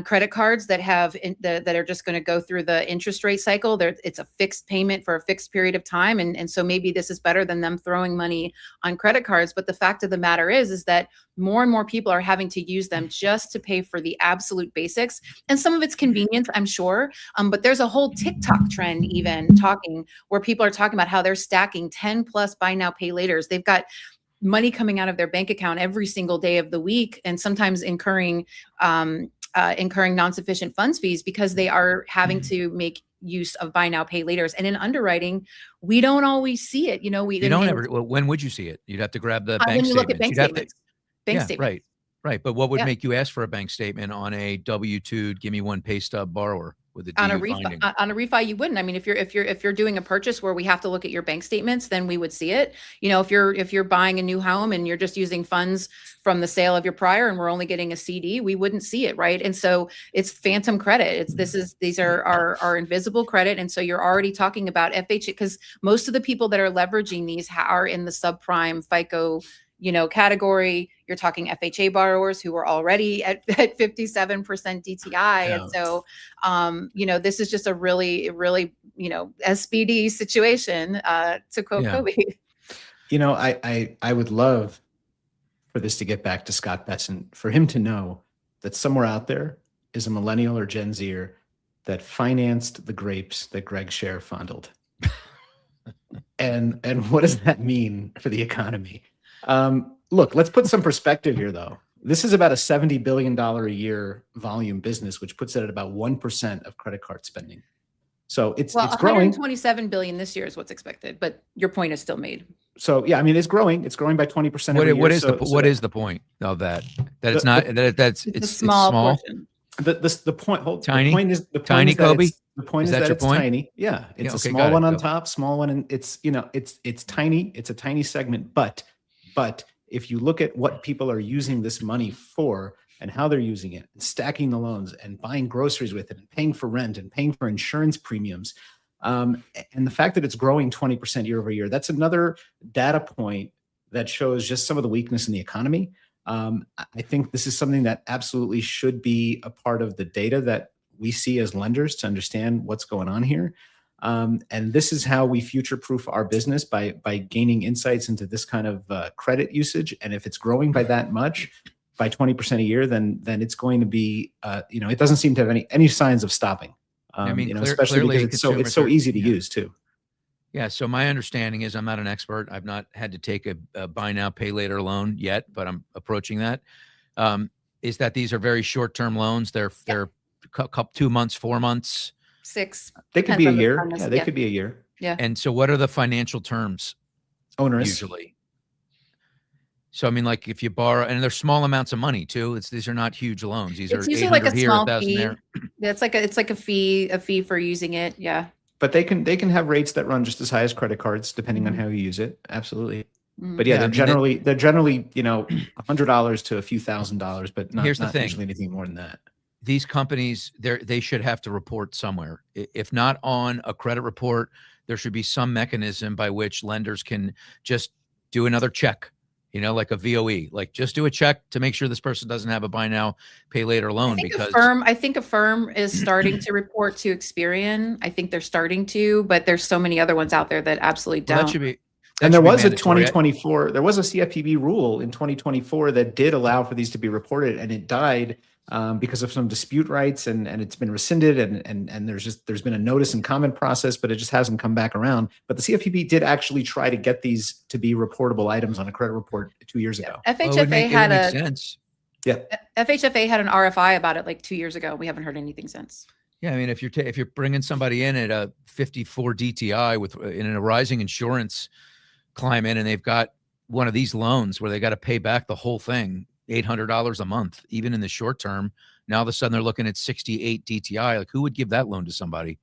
credit cards that have that are just going to go through the interest rate cycle. It's a fixed payment for a fixed period of time, and so maybe this is better than them throwing money on credit cards. But the fact of the matter is that more and more people are having to use them just to pay for the absolute basics, and some of it's convenience, I'm sure. But there's a whole TikTok trend even talking where people are talking about how they're stacking 10 plus buy now, pay laters. They've got money coming out of their bank account every single day of the week, and sometimes incurring non-sufficient funds fees because they are having to make use of buy now, pay laters. And in underwriting, we don't always see it. You don't ever. Well, when would you see it? You'd have to grab the bank when you look at statements. bank statements. Bank Yeah, statements. right. But what would Yeah. make you ask for a bank statement on a W-2, give me one pay stub borrower with a On a DU refi, finding? on a refi, you wouldn't. I mean, if you're doing a purchase where we have to look at your bank statements, then we would see it. If you're buying a new home and you're just using funds from the sale of your prior and we're only getting a CD, we wouldn't see it, right? And so it's phantom credit. These are our invisible credit, and so you're already talking about FHA, because most of the people that are leveraging these are in the subprime FICO category. You're talking FHA borrowers who are already at 57% DTI. Yeah. And so, this is just a really, really, SBD situation, to quote Yeah. Kobe. I would love for this to get back to Scott Bessent, for him to know that somewhere out there is a millennial or Gen Zer that financed the grapes that Greg Scher fondled. And what does that mean for the economy? Look, let's put some perspective here, though. This is about a $70 billion a year volume business, which puts it at about 1% of credit card spending. So it's growing. 127 billion this year is what's expected, but your point is still made. So yeah, I mean, it's growing. It's growing by 20% every year. What is the point of that? That it's not that it's small. Portion. The point. Tiny. The point is the point Tiny, is that Kobe? the point Is is that that your it's point? tiny. Yeah, it's Yeah, a okay, small got one it. on Go. top, small one, and it's tiny. It's a tiny segment, but if you look at what people are using this money for and how they're using it, and stacking the loans and buying groceries with it and paying for rent and paying for insurance premiums, and the fact that it's growing 20% year over year, that's another data point that shows just some of the weakness in the economy. I think this is something that absolutely should be a part of the data that we see as lenders to understand what's going on here. And this is how we future-proof our business by gaining insights into this kind of credit usage. And if it's growing by that much, by 20% a year, then it's going to be, it doesn't seem to have any signs of stopping. I mean, Especially clearly because it's so consumers easy to yeah. use too. Yeah. So my understanding is I'm not an expert. I've not had to take a buy now, pay later loan yet, but I'm approaching that. Is that these are very short-term loans. They're 2 months, 4 months. 6. They could be a Depends on the year. premise. Yeah, they could be a year. Yeah. And so what are the financial terms Onerous. usually? So I mean, like if you borrow, and they're small amounts of money too. These are not huge loans. These It's are usually like 800 a here, small 1,000 fee. there. Yeah, it's like a fee for using it. Yeah. But they can have rates that run just as high as credit cards, depending on how you use it. Absolutely. Mhm. But yeah, Yeah, I they're mean, generally $100 to a few $1,000s, but not Here's the thing. usually anything more than that. These companies, they should have to report somewhere. If not on a credit report, there should be some mechanism by which lenders can just do another check, like a VOE, like just do a check to make sure this person doesn't have a buy now, pay later loan. I think a firm is starting to report to Experian. I think they're starting to, but there's so many other ones out there that absolutely don't. Well, that should be. And there was a mandatory. 2024, there was a CFPB rule in 2024 that did allow for these to be reported, and it died because of some dispute rights, and it's been rescinded, and there's been a notice and comment process, but it just hasn't come back around. But the CFPB did actually try to get these to be reportable items on a credit report 2 years ago. FHFA sense. Yeah. FHFA had an RFI about it like 2 years ago. We haven't heard anything since. Yeah, I mean, if you're bringing somebody in at a 54 DTI with in a rising insurance climate, and they've got one of these loans where they got to pay back the whole thing, $800 a month, even in the short term. Now all of a sudden they're looking at 68 DTI. Like, who would give that loan to somebody?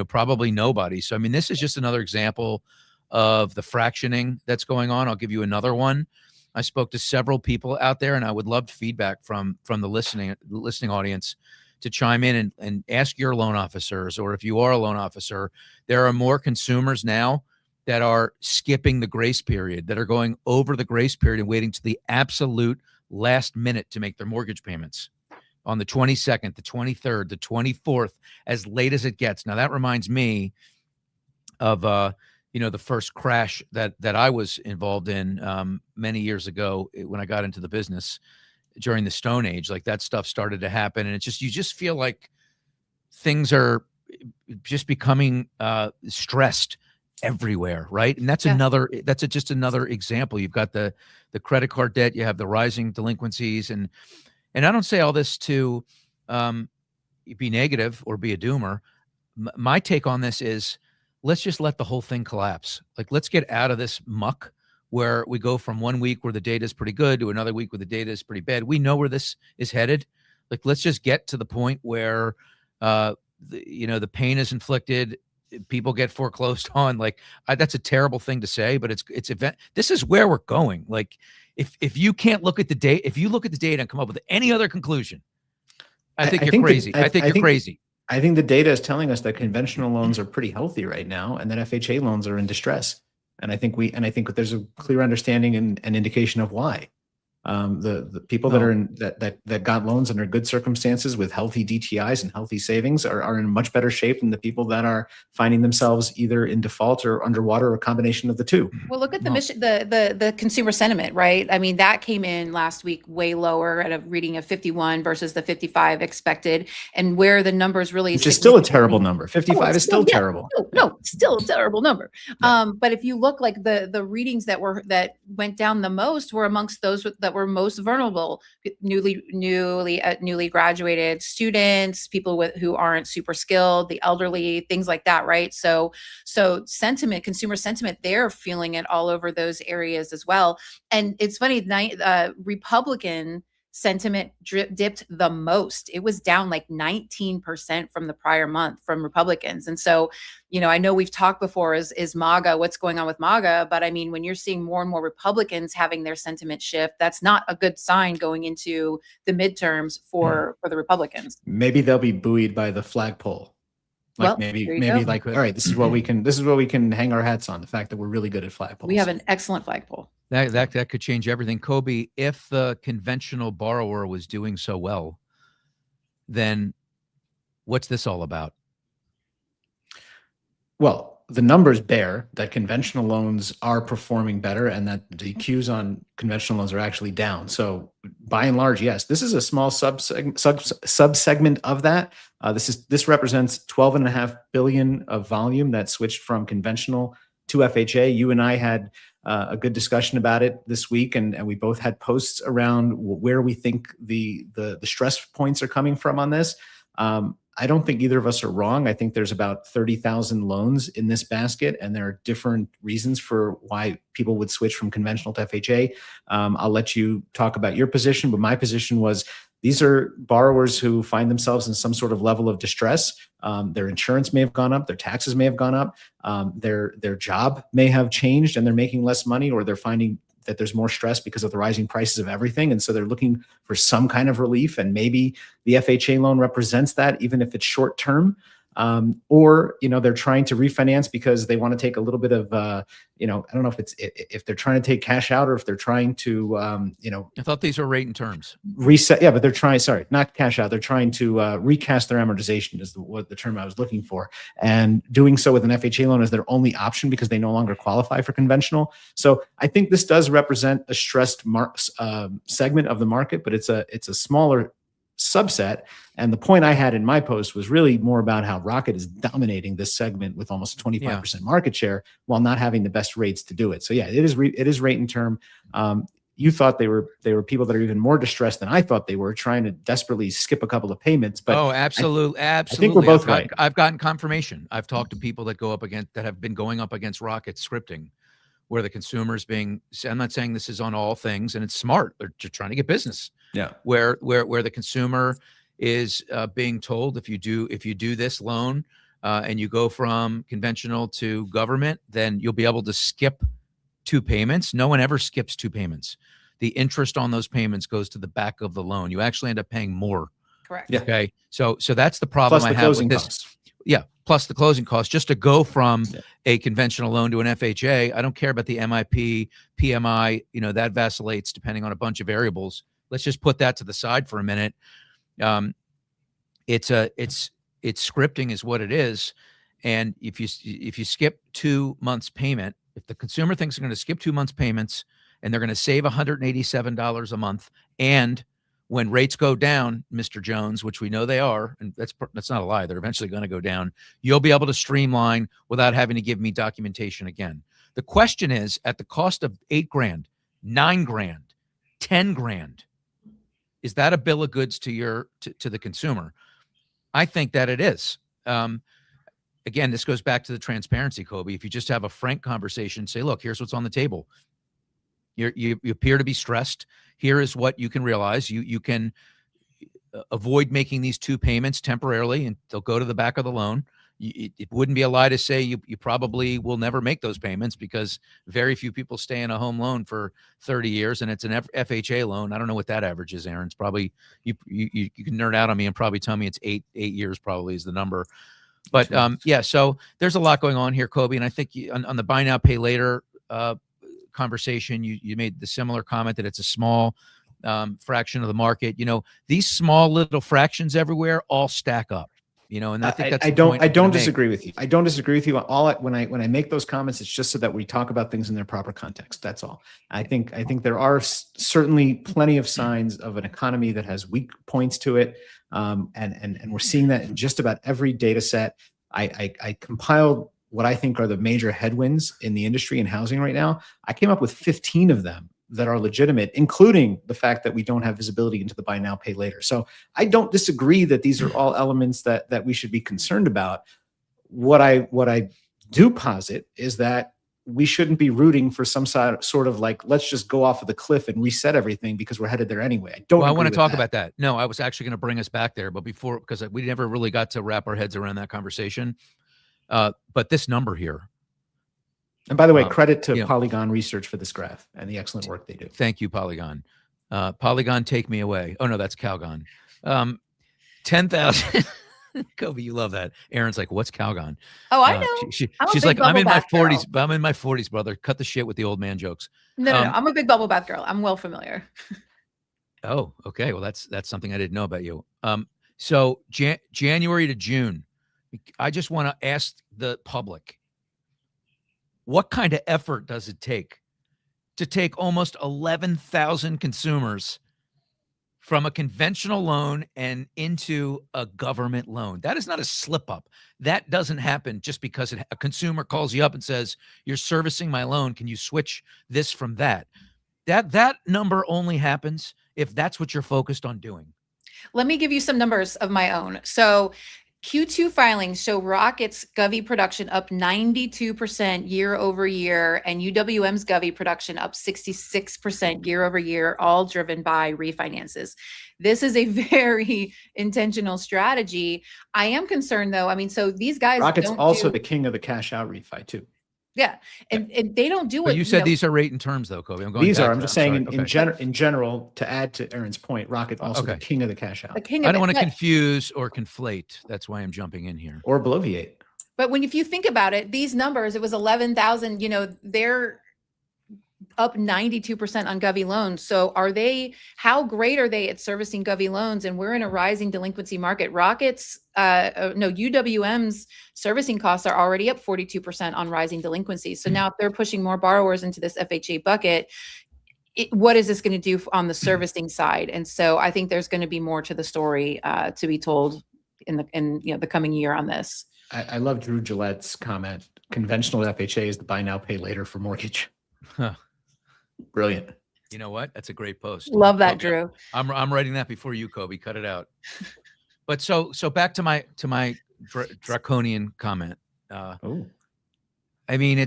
Probably nobody. So I mean, this is just another example of the fractioning that's going on. I'll give you another one. I spoke to several people out there, and I would love feedback from the listening audience to chime in and ask your loan officers, or if you are a loan officer, there are more consumers now that are skipping the grace period, that are going over the grace period and waiting to the absolute last minute to make their mortgage payments on the 22nd, the 23rd, the 24th, as late as it gets. Now that reminds me of, the first crash that I was involved in many years ago when I got into the business during the Stone Age. Like, that stuff started to happen, and you just feel like things are just becoming stressed everywhere, right? And that's just another example. You've got the credit card debt, you have the rising delinquencies, and I don't say all this to be negative or be a doomer. My take on this is, let's just let the whole thing collapse. Like, let's get out of this muck where we go from 1 week where the data is pretty good to another week where the data is pretty bad. We know where this is headed. Like, let's just get to the point where the pain is inflicted, people get foreclosed on. Like, that's a terrible thing to say, but it's event. This is where we're going. Like, if you can't look at the data, if you look at the data and come up with any other conclusion, I think you're crazy. I think you're crazy. I think the data is telling us that conventional loans are pretty healthy right now, and that FHA loans are in distress. And I think there's a clear understanding and indication of why. The people that are in that got loans under good circumstances with healthy DTIs and healthy savings are in much better shape than the people that are finding themselves either in default or underwater, or a combination of the two. Well, look at the mission, the consumer sentiment, right? I mean, that came in last week way lower at a reading of 51 versus the 55 expected, and where the numbers really Which is still a terrible significantly- number. 55 is still terrible. No, still a terrible number. But if you look, like the readings that went down the most were amongst those that were most vulnerable: newly graduated students, people who aren't super skilled, the elderly, things like that, right? So sentiment, consumer sentiment, they're feeling it all over those areas as well. And it's funny, Republican sentiment dipped the most. It was down like 19% from the prior month from Republicans. And so, I know we've talked before, is MAGA, what's going on with MAGA? But I mean, when you're seeing more and more Republicans having their sentiment shift, that's not a good sign going into the midterms for the Republicans. Maybe they'll be buoyed by the flagpole. Well, maybe there you go. like, all right, this is what we can hang our hats on, the fact that we're really good at flagpoles. We have an excellent flagpole. That could change everything. Kobe, if the conventional borrower was doing so well, then what's this all about? Well, the numbers bear that conventional loans are performing better, and that the Qs on conventional loans are actually down. So by and large, yes, this is a small subsegment of that. This represents 12.5 billion of volume that switched from conventional to FHA. You and I had a good discussion about it this week, and we both had posts around where we think the stress points are coming from on this. I don't think either of us are wrong. I think there's about 30,000 loans in this basket, and there are different reasons for why people would switch from conventional to FHA. I'll let you talk about your position, but my position was these are borrowers who find themselves in some sort of level of distress. Their insurance may have gone up, their taxes may have gone up, their job may have changed and they're making less money, or they're finding that there's more stress because of the rising prices of everything. And so they're looking for some kind of relief. And maybe the FHA loan represents that, even if it's short term. Or, they're trying to refinance because they want to take a little bit of, I don't know if they're trying to take cash out, or if they're trying to, I thought these were rate and terms. Reset. Yeah, but they're trying, not cash out. They're trying to recast their amortization is what the term I was looking for. And doing so with an FHA loan is their only option because they no longer qualify for conventional. So I think this does represent a stressed segment of the market, but it's a smaller subset. And the point I had in my post was really more about how Rocket is dominating this segment with almost 25% market share while not having the best rates to do it. So yeah, it is rate and term. You thought they were people that are even more distressed than I thought they were, trying to desperately skip a couple of payments. But absolutely. I think we're both right. I've gotten confirmation. I've talked to people that have been going up against Rocket scripting, where the consumer's being, I'm not saying this is on all things, and it's smart. They're just trying to get business. Yeah. Where the consumer is being told, if you do this loan and you go from conventional to government, then you'll be able to skip 2 payments. No one ever skips 2 payments. The interest on those payments goes to the back of the loan. You actually end up paying more. Correct. Yeah. Okay. So that's the problem Plus I the have with closing this. costs. Yeah. Plus the closing costs, just to go from a conventional loan to an FHA. I don't care about the MIP, PMI, that vacillates depending on a bunch of variables. Let's just put that to the side for a minute. It's scripting is what it is. And if you skip 2 months payment, if the consumer thinks they're going to skip 2 months payments and they're going to save $187 a month, and when rates go down, Mr. Jones, which we know they are, and that's not a lie, they're eventually going to go down, you'll be able to streamline without having to give me documentation again. The question is, at the cost of $8,000, $9,000, $10,000, is that a bill of goods to the consumer? I think that it is. Again, this goes back to the transparency, Kobe. If you just have a frank conversation, say, look, here's what's on the table. You appear to be stressed. Here is what you can realize. You can avoid making these 2 payments temporarily, and they'll go to the back of the loan. It wouldn't be a lie to say you probably will never make those payments, because very few people stay in a home loan for 30 years, and it's an FHA loan. I don't know what that average is, Aaron. It's probably, you can nerd out on me and probably tell me it's eight years probably is the number. But so there's a lot going on here, Kobe. And I think on the buy now, pay later conversation, you made the similar comment that it's a small fraction of the market. You know, these small little fractions everywhere all stack up. You know, and I think that's I the don't point I I'm gonna don't make. disagree with you. I don't disagree with you. When I make those comments, it's just so that we talk about things in their proper context. That's all. I think there are certainly plenty of signs of an economy that has weak points to it, and we're seeing that in just about every data set. I compiled what I think are the major headwinds in the industry and housing right now. I came up with 15 of them that are legitimate, including the fact that we don't have visibility into the buy now, pay later. So I don't disagree that these are all elements that we should be concerned about. What I do posit is that we shouldn't be rooting for some sort of like, let's just go off of the cliff and reset everything because we're headed there anyway. I don't. Well, I want to agree with talk that. about that. No, I was actually going to bring us back there, but before, because we never really got to wrap our heads around that conversation. But this number here. And by the way, credit to you know, Polygon Research for this graph and the excellent work they do. Thank you, Polygon. Polygon, take me away. Oh no, that's Calgon. 10,000. Kobe, you love that. Aaron's like, what's Calgon? Oh, I know. She's like, I'm in my 40s. I'm in my 40s, brother. Cut the shit with the old man jokes. No, I'm a big bubble bath girl. I'm well familiar. Oh, okay. Well, that's something I didn't know about you. So January to June, I just want to ask the public, what kind of effort does it take to take almost 11,000 consumers from a conventional loan and into a government loan? That is not a slip up. That doesn't happen just because a consumer calls you up and says, you're servicing my loan. Can you switch this from that? That number only happens if that's what you're focused on doing. Let me give you some numbers of my own. So Q2 filings show Rocket's Govy production up 92% year over year, and UWM's Govy production up 66% year over year, all driven by refinances. This is a very intentional strategy. I am concerned though. I mean, so these guys— Rocket's also the king of the cash out refi too. Yeah. And they don't do But it. you said these are rate and terms though, Kobe. I'm just saying in general, to add to Aaron's point, Rocket also the king of the cash out. The king of I don't it, want to but— confuse or conflate. That's why I'm jumping in here. Or bloviate. But if you think about it, these numbers, it was 11,000, they're up 92% on Govy loans. So how great are they at servicing Govy loans? And we're in a rising delinquency market. UWM's servicing costs are already up 42% on rising delinquencies. So now if they're pushing more borrowers into this FHA bucket, what is this going to do on the servicing side? And so I think there's going to be more to the story to be told in the coming year on this. I love Drew Gillette's comment. Conventional FHA is the buy now, pay later for mortgage. Huh. Brilliant. You know what? That's a great post. Love that, Kobe, Drew. I'm writing that before you, Kobe. Cut it out. But so back to my draconian comment. I mean,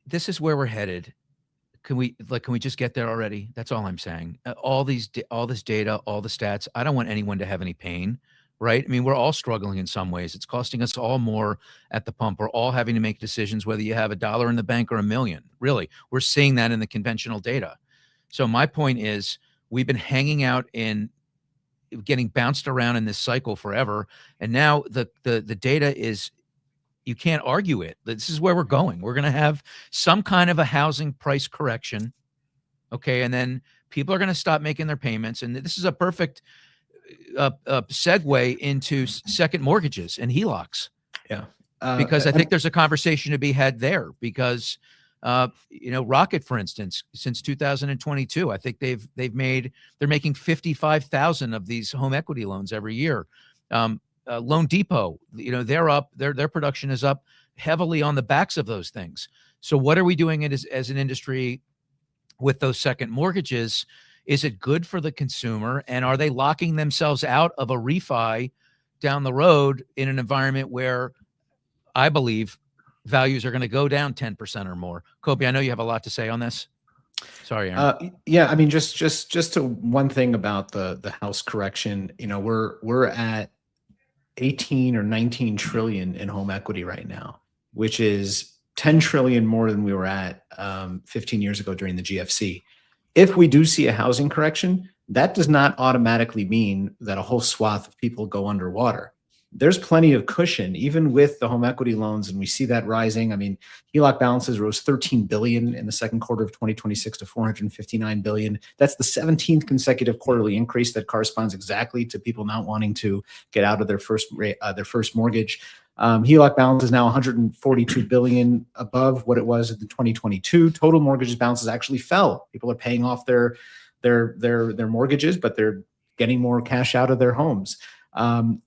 this is where we're headed. Can we just get there already? That's all I'm saying. All this data, all the stats. I don't want anyone to have any pain. Right? I mean, we're all struggling in some ways. It's costing us all more at the pump. We're all having to make decisions whether you have $1 in the bank or $1 million. Really, we're seeing that in the conventional data. So my point is, we've been hanging out in getting bounced around in this cycle forever. And now the data is, you can't argue it. This is where we're going. We're going to have some kind of a housing price correction. Okay. And then people are going to stop making their payments. And this is a perfect segue into second mortgages and HELOCs. Yeah. Because I think there's a conversation to be had there because, Rocket, for instance, since 2022, I think they're making 55,000 of these home equity loans every year. Loan Depot, they're up, their production is up heavily on the backs of those things. So what are we doing as an industry with those second mortgages? Is it good for the consumer? And are they locking themselves out of a refi down the road in an environment where I believe values are going to go down 10% or more? Kobe, I know you have a lot to say on this. Sorry, Aaron. Yeah, I mean, just to one thing about the house correction, we're at 18 or 19 trillion in home equity right now, which is 10 trillion more than we were at 15 years ago during the GFC. If we do see a housing correction, that does not automatically mean that a whole swath of people go underwater. there's plenty of cushion, even with the home equity loans. And we see that rising. I mean, HELOC balances rose 13 billion in the second quarter of 2026 to 459 billion. That's the 17th consecutive quarterly increase. That corresponds exactly to people not wanting to get out of their first mortgage. HELOC balance is now 142 billion above what it was in 2022. Total mortgages balances actually fell. People are paying off their mortgages, but they're getting more cash out of their homes.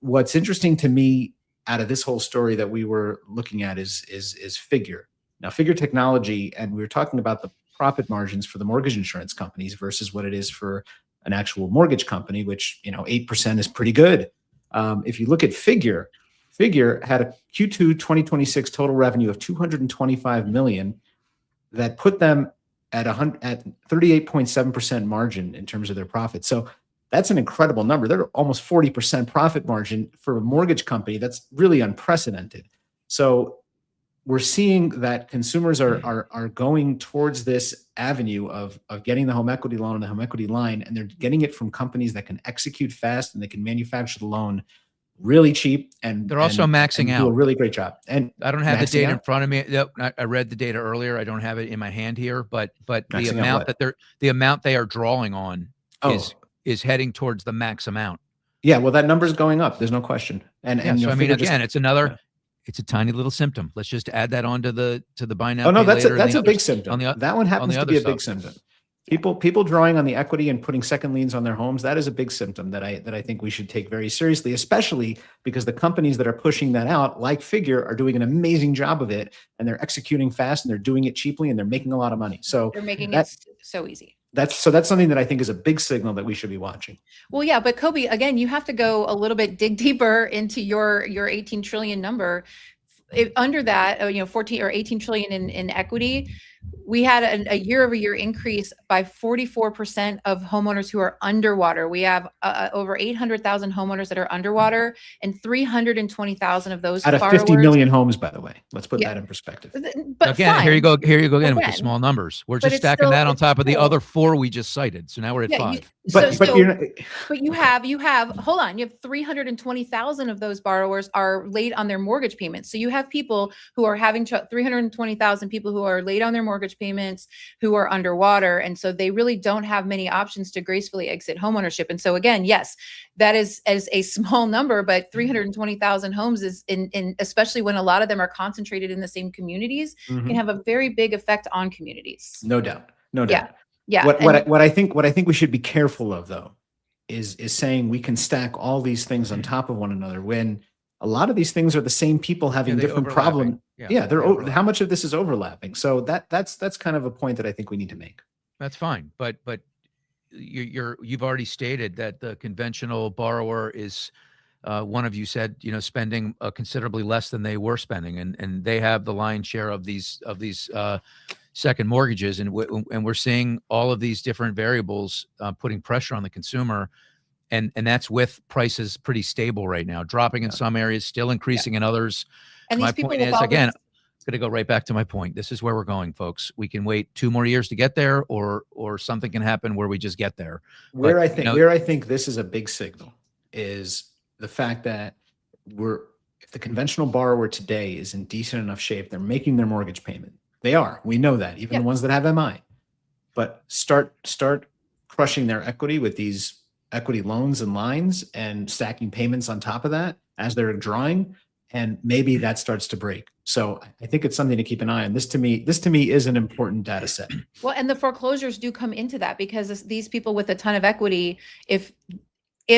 What's interesting to me out of this whole story that we were looking at is Figure. Now, Figure technology, and we were talking about the profit margins for the mortgage insurance companies versus what it is for an actual mortgage company, which 8% is pretty good. If you look at Figure had a Q2 2026 total revenue of 225 million that put them at 38.7% margin in terms of their profit. So that's an incredible number. They're almost 40% profit margin for a mortgage company. That's really unprecedented. So we're seeing that consumers are going towards this avenue of getting the home equity loan and the home equity line, and they're getting it from companies that can execute fast and they can manufacture the loan really cheap, and they're also maxing out. Do a really great job. And I don't have the data in front of me. I read the data earlier. I don't have it in my hand here, but the amount they are drawing on is heading towards the max amount. Yeah, well, that number is going up. There's no question. And so I mean, again, it's another. It's a tiny little symptom. Let's just add that on to the buy now. Oh no, that's a big symptom. That one happens to be a big symptom. People drawing on the equity and putting second liens on their homes, that is a big symptom that I think we should take very seriously, especially because the companies that are pushing that out, like Figure, are doing an amazing job of it, and they're executing fast, and they're doing it cheaply, and they're making a lot of money. So they're making it so easy. That's something that I think is a big signal that we should be watching. Well, yeah, but Kobe, again, you have to go a little bit, dig deeper into your 18 trillion number. Under that, 14 or 18 trillion in equity, we had a year-over-year increase by 44% of homeowners who are underwater. We have over 800,000 homeowners that are underwater, and 320,000 of those out of 50 million homes, by the way. Let's put that in perspective. But again, fine. here you go again with the small numbers. We're just stacking that on top of the other 4 we just cited. So now we're at 5. But you have hold on, you have 320,000 of those borrowers are late on their mortgage payments. So you have people who are having 320,000 people who are late on their mortgage payments, who are underwater, and so they really don't have many options to gracefully exit homeownership. And so again, yes, that is as a small number, but 320,000 homes is in especially when a lot of them are concentrated in the same communities, can have a very big effect on communities. No doubt. Yeah. What I think we should be careful of, though, is saying we can stack all these things on top of one another when a lot of these things are the same people having different problems. How much of this is overlapping? So that's kind of a point that I think we need to make. That's fine, but you've already stated that the conventional borrower is, one of you said, spending considerably less than they were spending, and they have the lion's share of these second mortgages, and we're seeing all of these different variables putting pressure on the consumer. And that's with prices pretty stable right now, dropping in some areas, still increasing in others. And my point is, again, I'm going to go right back to my point. This is where we're going, folks. We can wait 2 more years to get there, or something can happen where we just get there. Where I think this is a big signal is the fact that if the conventional borrower today is in decent enough shape, they're making their mortgage payment. They are. We know that, even the ones that have MI. But start crushing their equity with these equity loans and lines and stacking payments on top of that as they're drawing, and maybe that starts to break. So I think it's something to keep an eye on. This to me is an important data set. Well, and the foreclosures do come into that, because these people with a ton of equity, if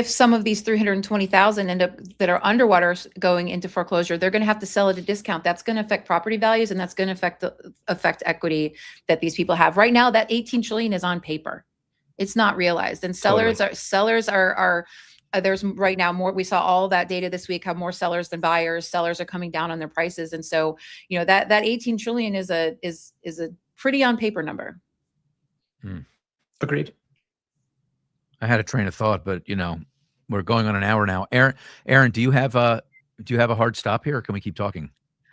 some of these 320,000 end up that are underwater going into foreclosure, they're going to have to sell at a discount. That's going to affect property values, and that's going to affect equity that these people have. Right now, that 18 trillion is on paper. It's not realized. And sellers are there's right now more. We saw all that data this week, have more sellers than buyers. Sellers are coming down on their prices. And so, that 18 trillion is a pretty on paper number. Agreed. I had a train of thought, but we're going on an hour now. Aaron, do you have a hard stop here, or can we keep talking?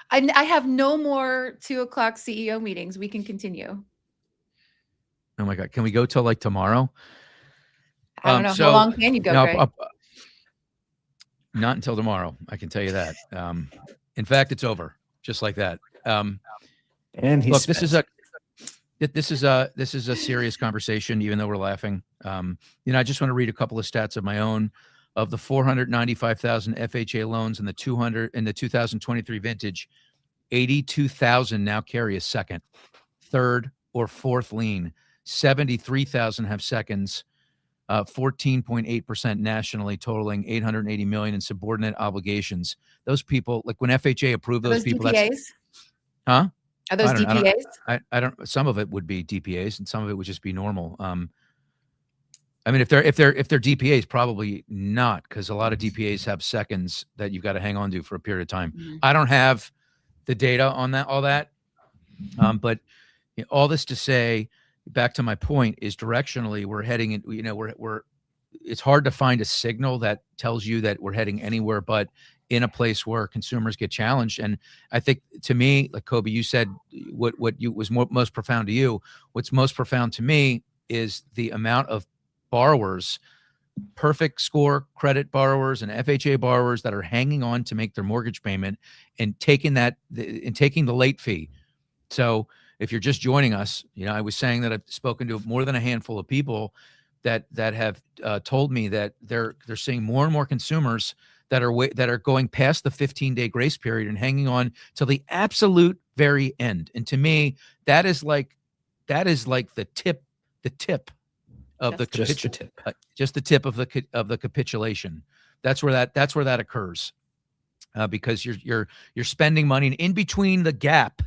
I have no more 2:00 CEO meetings. We can continue. Oh my God. Can we go till like tomorrow? I don't know. How long can you go, Greg? Not until tomorrow. I can tell you that. In fact, it's over just like that. And he's Look, this is a serious conversation, even though we're laughing. I just want to read a couple of stats of my own. Of the 495,000 FHA loans in the 2023 vintage, 82,000 now carry a second, third, or fourth lien. 73,000 have seconds. 14.8% nationally, totaling 880 million in subordinate obligations. Those people, like when FHA approved those people, DPAs? Huh? Are those DPAs? I don't. Some of it would be DPAs, and some of it would just be normal. I mean, if they're DPAs, probably not, because a lot of DPAs have seconds that you've got to hang on to for a period of time. Mhm. I don't have the data on all that, but all this to say, back to my point, is directionally we're heading in. We're it's hard to find a signal that tells you that we're heading anywhere but in a place where consumers get challenged. And I think, to me, like Kobe, you said what was most profound to you. What's most profound to me is the amount of borrowers, perfect score credit borrowers and FHA borrowers, that are hanging on to make their mortgage payment and taking the late fee. So if you're just joining us, I was saying that I've spoken to more than a handful of people that have told me that they're seeing more and more consumers that are going past the 15-day grace period and hanging on till the absolute very end. And to me, that is like the tip of the just the tip. just the tip of the capitulation. That's where that occurs, because you're spending money in between the gap,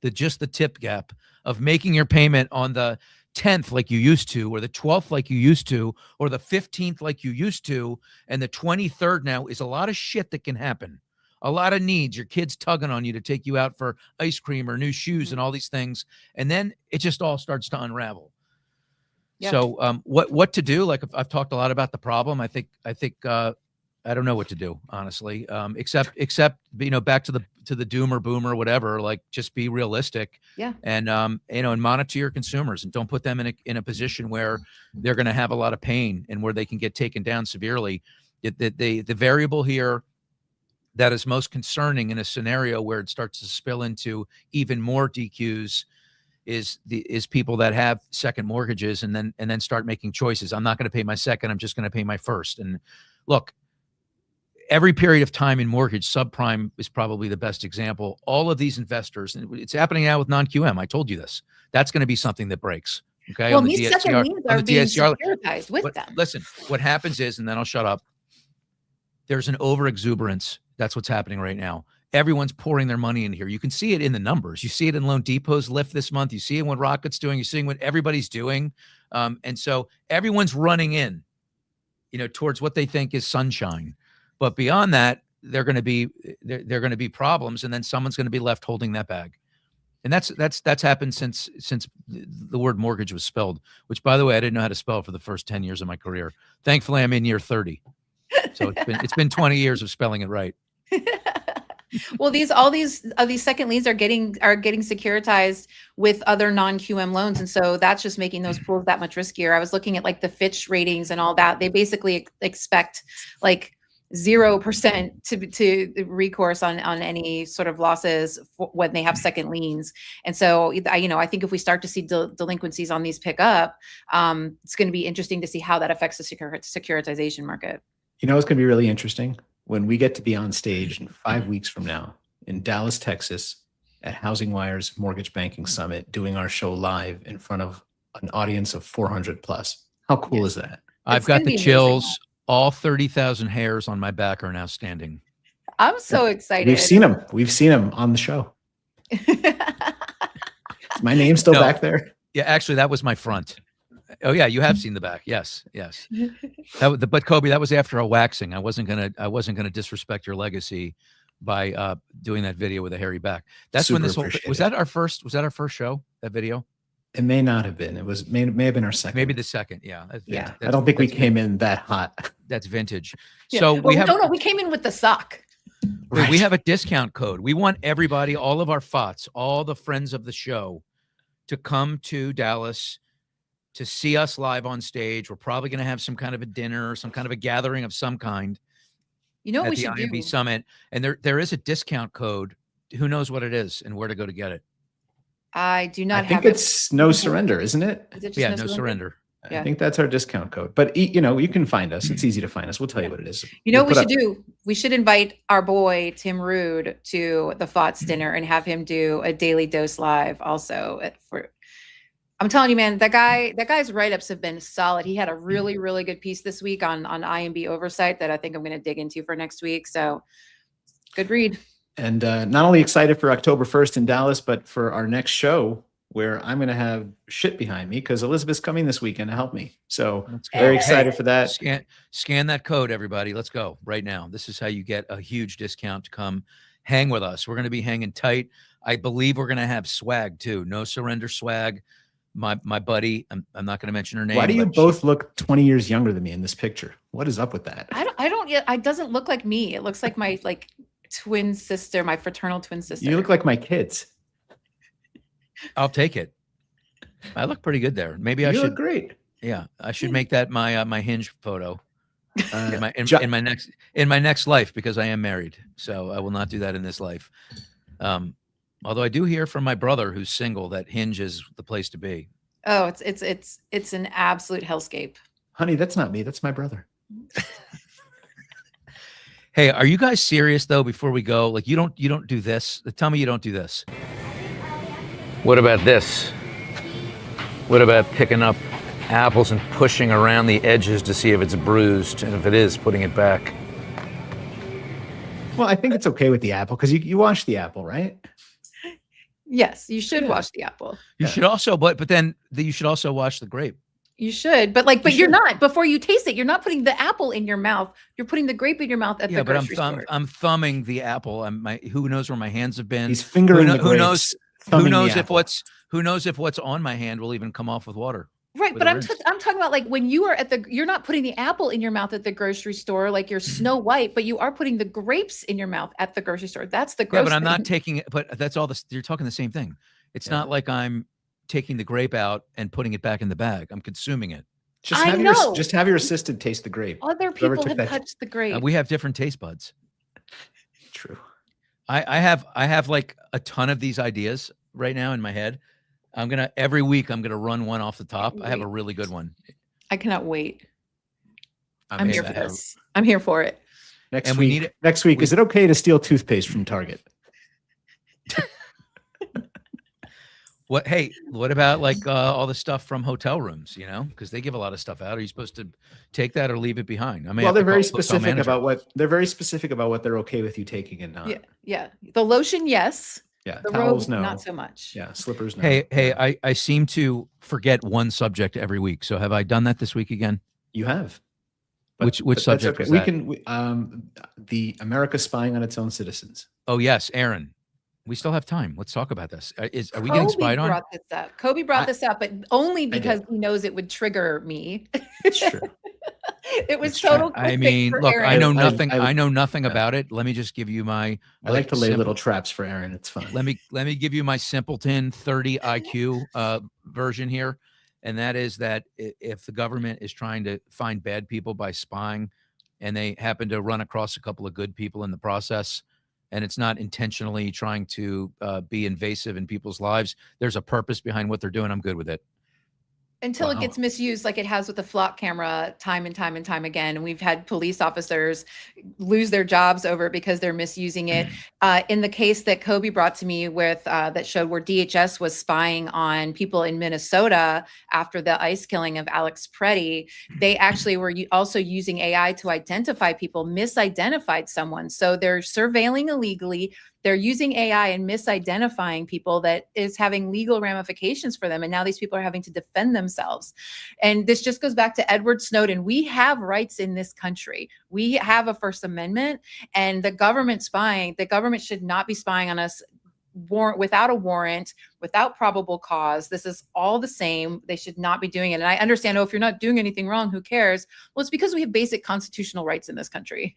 the tip gap of making your payment on the 10th like you used to, or the 12th like you used to, or the 15th like you used to, and the 23rd now is a lot of shit that can happen. A lot of needs, your kids tugging on you to take you out for ice cream or new shoes and all these things, and then it just all starts to unravel. Yeah. So what to do? Like, I've talked a lot about the problem. I think I don't know what to do, honestly, except back to the doom or boom or whatever. Like, just be realistic. Yeah. And and monitor your consumers, and don't put them in a position where they're going to have a lot of pain and where they can get taken down severely. The variable here that is most concerning in a scenario where it starts to spill into even more DQs is people that have second mortgages and then start making choices. I'm not going to pay my second. I'm just going to pay my first. And look, every period of time in mortgage, subprime is probably the best example. All of these investors, and it's happening now with non-QM. I told you this. That's going to be something that breaks. Okay. Well, On the these DSCR, second liens on are the being DSCR. securitized with them. Listen, what happens is, and then I'll shut up. There's an over exuberance. That's what's happening right now. Everyone's pouring their money in here. You can see it in the numbers. You see it in Loan Depot's lift this month. You see it what Rocket's doing. You're seeing what everybody's doing. And so everyone's running in, towards what they think is sunshine. But beyond that, they're going to be problems, and then someone's going to be left holding that bag. And that's happened since the word mortgage was spelled, which, by the way, I didn't know how to spell for the first 10 years of my career. Thankfully, I'm in year 30. So it's been 20 years of spelling it right. Well, all these second liens are getting securitized with other non-QM loans, and so that's just making those pools that much riskier. I was looking at like the Fitch ratings and all that. They basically expect like 0% to recourse on any sort of losses when they have second liens. And so I think if we start to see delinquencies on these pick up, it's going to be interesting to see how that affects the securitization market. It's going to be really interesting when we get to be on stage in 5 weeks from now in Dallas, Texas, at Housing Wire's Mortgage Banking Summit, doing our show live in front of an audience of 400 plus. How cool is that? I've got the chills. All 30,000 hairs on my back are now standing. I'm so excited. We've seen him on the show. Is my name still back there? Yeah, actually, that was my front. Oh yeah, you have seen the back. Yes. But Kobe, that was after a waxing. I wasn't gonna disrespect your legacy by doing that video with a hairy back. That's when this whole was that our first show, that video? It may not have been. It was may have been our second. Maybe the second. Yeah. I don't think we came in that hot. That's vintage. Yeah. So we came in with the sock. Right. We have a discount code. We want everybody, all of our FOTs, all the friends of the show, to come to Dallas to see us live on stage. We're probably going to have some kind of a dinner or some kind of a gathering of some kind. You know what at we the should IMB do? Summit, and there is a discount code. Who knows what it is and where to go to get it? I do I not think have it. it's no surrender, isn't it? Is it just Yeah, no no surrender. Yeah. I think that's our discount code. But you know, you can find us. It's easy to find us. We'll tell you what it is. You know We'll what we put should up- do? We should invite our boy Tim Rude to the Thoughts dinner and have him do a Daily Dose live also for. I'm telling you, man, that guy's write-ups have been solid. He had a really, really good piece this week on IMB oversight that I think I'm going to dig into for next week. So good read. And not only excited for October 1st in Dallas, but for our next show where I'm going to have shit behind me because Elizabeth's coming this weekend to help me. So Let's go. very Hey, excited for that. Scan that code, everybody. Let's go right now. This is how you get a huge discount to come hang with us. We're going to be hanging tight. I believe we're going to have swag too. No surrender swag. My buddy, I'm not going to mention her name. Why do you but both look 20 years younger than me in this picture? What is up with that? I don't yet. It doesn't look like me. It looks like my twin sister, my fraternal twin sister. You look like my kids. I'll take it. I look pretty good there. Maybe I You should. look great. Yeah, I should make that my my Hinge photo in my Jo- in my next life, because I am married. So I will not do that in this life. Although I do hear from my brother who's single that Hinge is the place to be. Oh, it's an absolute hellscape. Honey, that's not me. That's my brother. Hey, are you guys serious though? Before we go, like you don't do this. Tell me you don't do this. What about this? What about picking up apples and pushing around the edges to see if it's bruised, and if it is, putting it back? Well, I think it's okay with the apple because you wash the apple, right? Yes, you should Yeah. wash the apple. You should also, but then you should also wash the grape. You should, but you're should. not. Before you taste it, you're not putting the apple in your mouth. You're putting the grape in your mouth at Yeah, the but grocery store. I'm thumbing the apple. Who knows where my hands have been? He's fingering the who grapes, knows? Who thumbing the knows if apple. what's on my hand will even come off with water? Right, with but a I'm rinse. I'm talking about like when you are you're not putting the apple in your mouth at the grocery store like you're Snow White, but you are putting the grapes in your mouth at the grocery store. That's the gross Yeah, but I'm thing. not taking it. But that's all this. You're talking the same thing. It's not like I'm taking the grape out and putting it back in the bag. I'm consuming it. Just I have know. just have your assistant taste the grape. Other Whoever people took have that- touched the grape. We have different taste buds. True. I have like a ton of these ideas right now in my head. Every week I'm gonna run one off the top. I have a really good one. I cannot wait. I'm mean, here for I have- this. I'm here for it. Next And week. we need it- Next week, is it okay to steal toothpaste from Target? What about like all the stuff from hotel rooms? You know, because they give a lot of stuff out. Are you supposed to take that or leave it behind? I mean, Well, they're very specific about what they're okay with you taking and not. Yeah. The lotion, yes. Yeah, The towels, robe, no. not so much. Yeah, slippers, no. Hey, I seem to forget one subject every week. So have I done that this week again? You have. Which that's subject was We that? can. The America spying on its own citizens. Oh yes, Aaron. We still have time. Let's talk about this. Are we getting spied on? Brought this up. Kobe brought this up, but only because he knows it would trigger me. It's true. It was It's true. total. I clickbait mean, for look, Aaron. I know I- nothing. I- I know nothing about it. Let me just give you my. I like to lay simple- little traps for Aaron. It's fun. Let me give you my simpleton 30 IQ version here, and that is that if the government is trying to find bad people by spying, and they happen to run across a couple of good people in the process, and it's not intentionally trying to be invasive in people's lives, there's a purpose behind what they're doing. I'm good with it. Until it Wow. gets misused like it has with the flock camera time and time and time again. And we've had police officers lose their jobs over it because they're misusing it. In the case that Kobe brought to me with that showed where DHS was spying on people in Minnesota after the ICE killing of Alex Preddy, they actually were also using AI to identify people, misidentified someone. So they're surveilling illegally. They're using AI and misidentifying people that is having legal ramifications for them. And now these people are having to defend themselves. And this just goes back to Edward Snowden. We have rights in this country. We have a First Amendment, and the government should not be spying on us without a warrant, without probable cause. This is all the same. They should not be doing it. And I understand, if you're not doing anything wrong, who cares? Well, it's because we have basic constitutional rights in this country.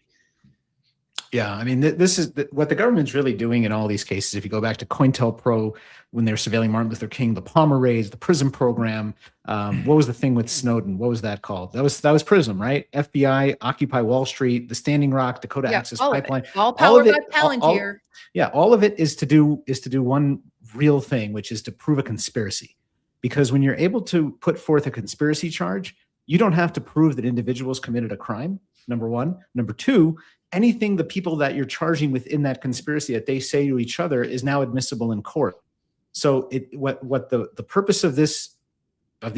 Yeah, I mean, this is what the government's really doing in all these cases. If you go back to COINTELPRO, when they were surveilling Martin Luther King, the Palmer raids, the PRISM program. What was the thing with Snowden? What was that called? That was PRISM, right? FBI, Occupy Wall Street, the Standing Rock, Dakota Yeah, Access all of it. Pipeline. All All powered of by it, Palantir. yeah, all of it is to do one real thing, which is to prove a conspiracy. Because when you're able to put forth a conspiracy charge, you don't have to prove that individuals committed a crime. Number one. Number two, anything the people that you're charging within that conspiracy that they say to each other is now admissible in court. So what the purpose of these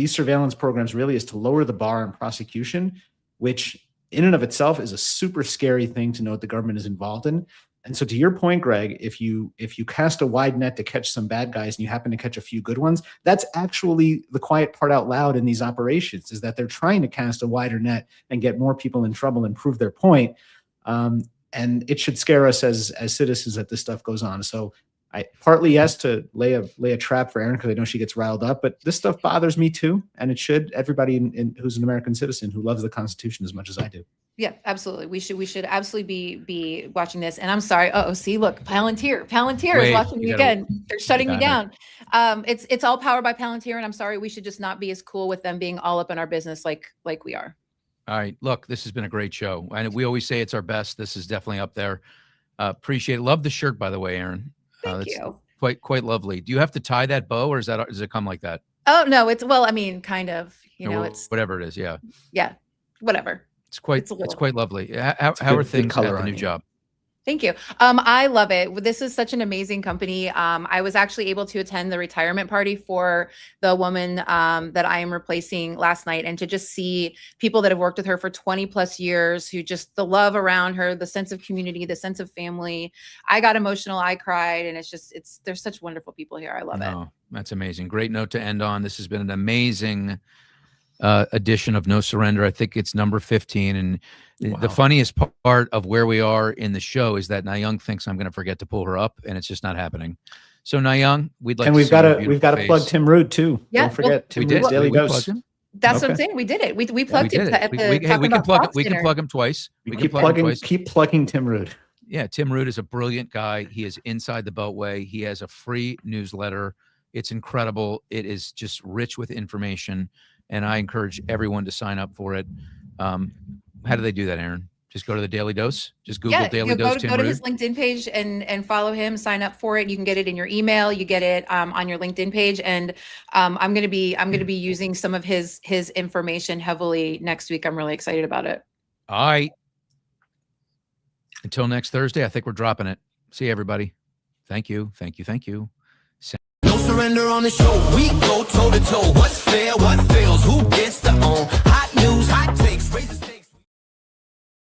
surveillance programs really is to lower the bar on prosecution, which in and of itself is a super scary thing to know what the government is involved in. And so to your point, Greg, if you cast a wide net to catch some bad guys and you happen to catch a few good ones, that's actually the quiet part out loud in these operations, is that they're trying to cast a wider net and get more people in trouble and prove their point. And it should scare us as citizens that this stuff goes on. So I partly, yes, to lay a trap for Erin, because I know she gets riled up, but this stuff bothers me too. And it should everybody who's an American citizen who loves the Constitution as much as I do. Yeah, absolutely. We should absolutely be watching this. And I'm sorry. Oh, see, look, Palantir is Wait, watching me again. They're shutting me got down. It's all powered by Palantir, and I'm sorry. We should just not be as cool with them being all up in our business like we are. All right. Look, this has been a great show. And we always say it's our best. This is definitely up there. Appreciate it. Love the shirt, by the way, Erin. Thank you. Quite lovely. Do you have to tie that bow, or does it come like that? Oh no, well, I mean, kind of. It's whatever it is. Yeah. Yeah, whatever. It's quite lovely. How are things at the new job? Thank you. I love it. This is such an amazing company. I was actually able to attend the retirement party for the woman that I am replacing last night, and to just see people that have worked with her for 20 plus years, who just the love around her, the sense of community, the sense of family. I got emotional. I cried, and there's such wonderful people here. I love it. That's amazing. Great note to end on. This has been an amazing edition of No Surrender. I think it's number 15. And the funniest part of where we are in the show is that Nayung thinks I'm going to forget to pull her up, and it's just not happening. So Nayung, we'd like, and we've got to plug Tim Root too. Yeah, don't forget Tim Root's Daily Dose. That's what I'm saying. We did it. We plugged him. We can plug him twice. Keep plugging Tim Root. Yeah, Tim Root is a brilliant guy. He is inside the Beltway. He has a free newsletter. It's incredible. It is just rich with information, and I encourage everyone to sign up for it. How do they do that, Erin? Just go to the Daily Dose. Just Google Daily Dose. Go to his LinkedIn page and follow him. Sign up for it. You can get it in your email. You get it on your LinkedIn page. And I'm gonna be using some of his information heavily next week. I'm really excited about it. All right. Until next Thursday, I think we're dropping it. See you, everybody. Thank you. No surrender on the show. We go toe to toe. What's fair? What fails? Who gets the own?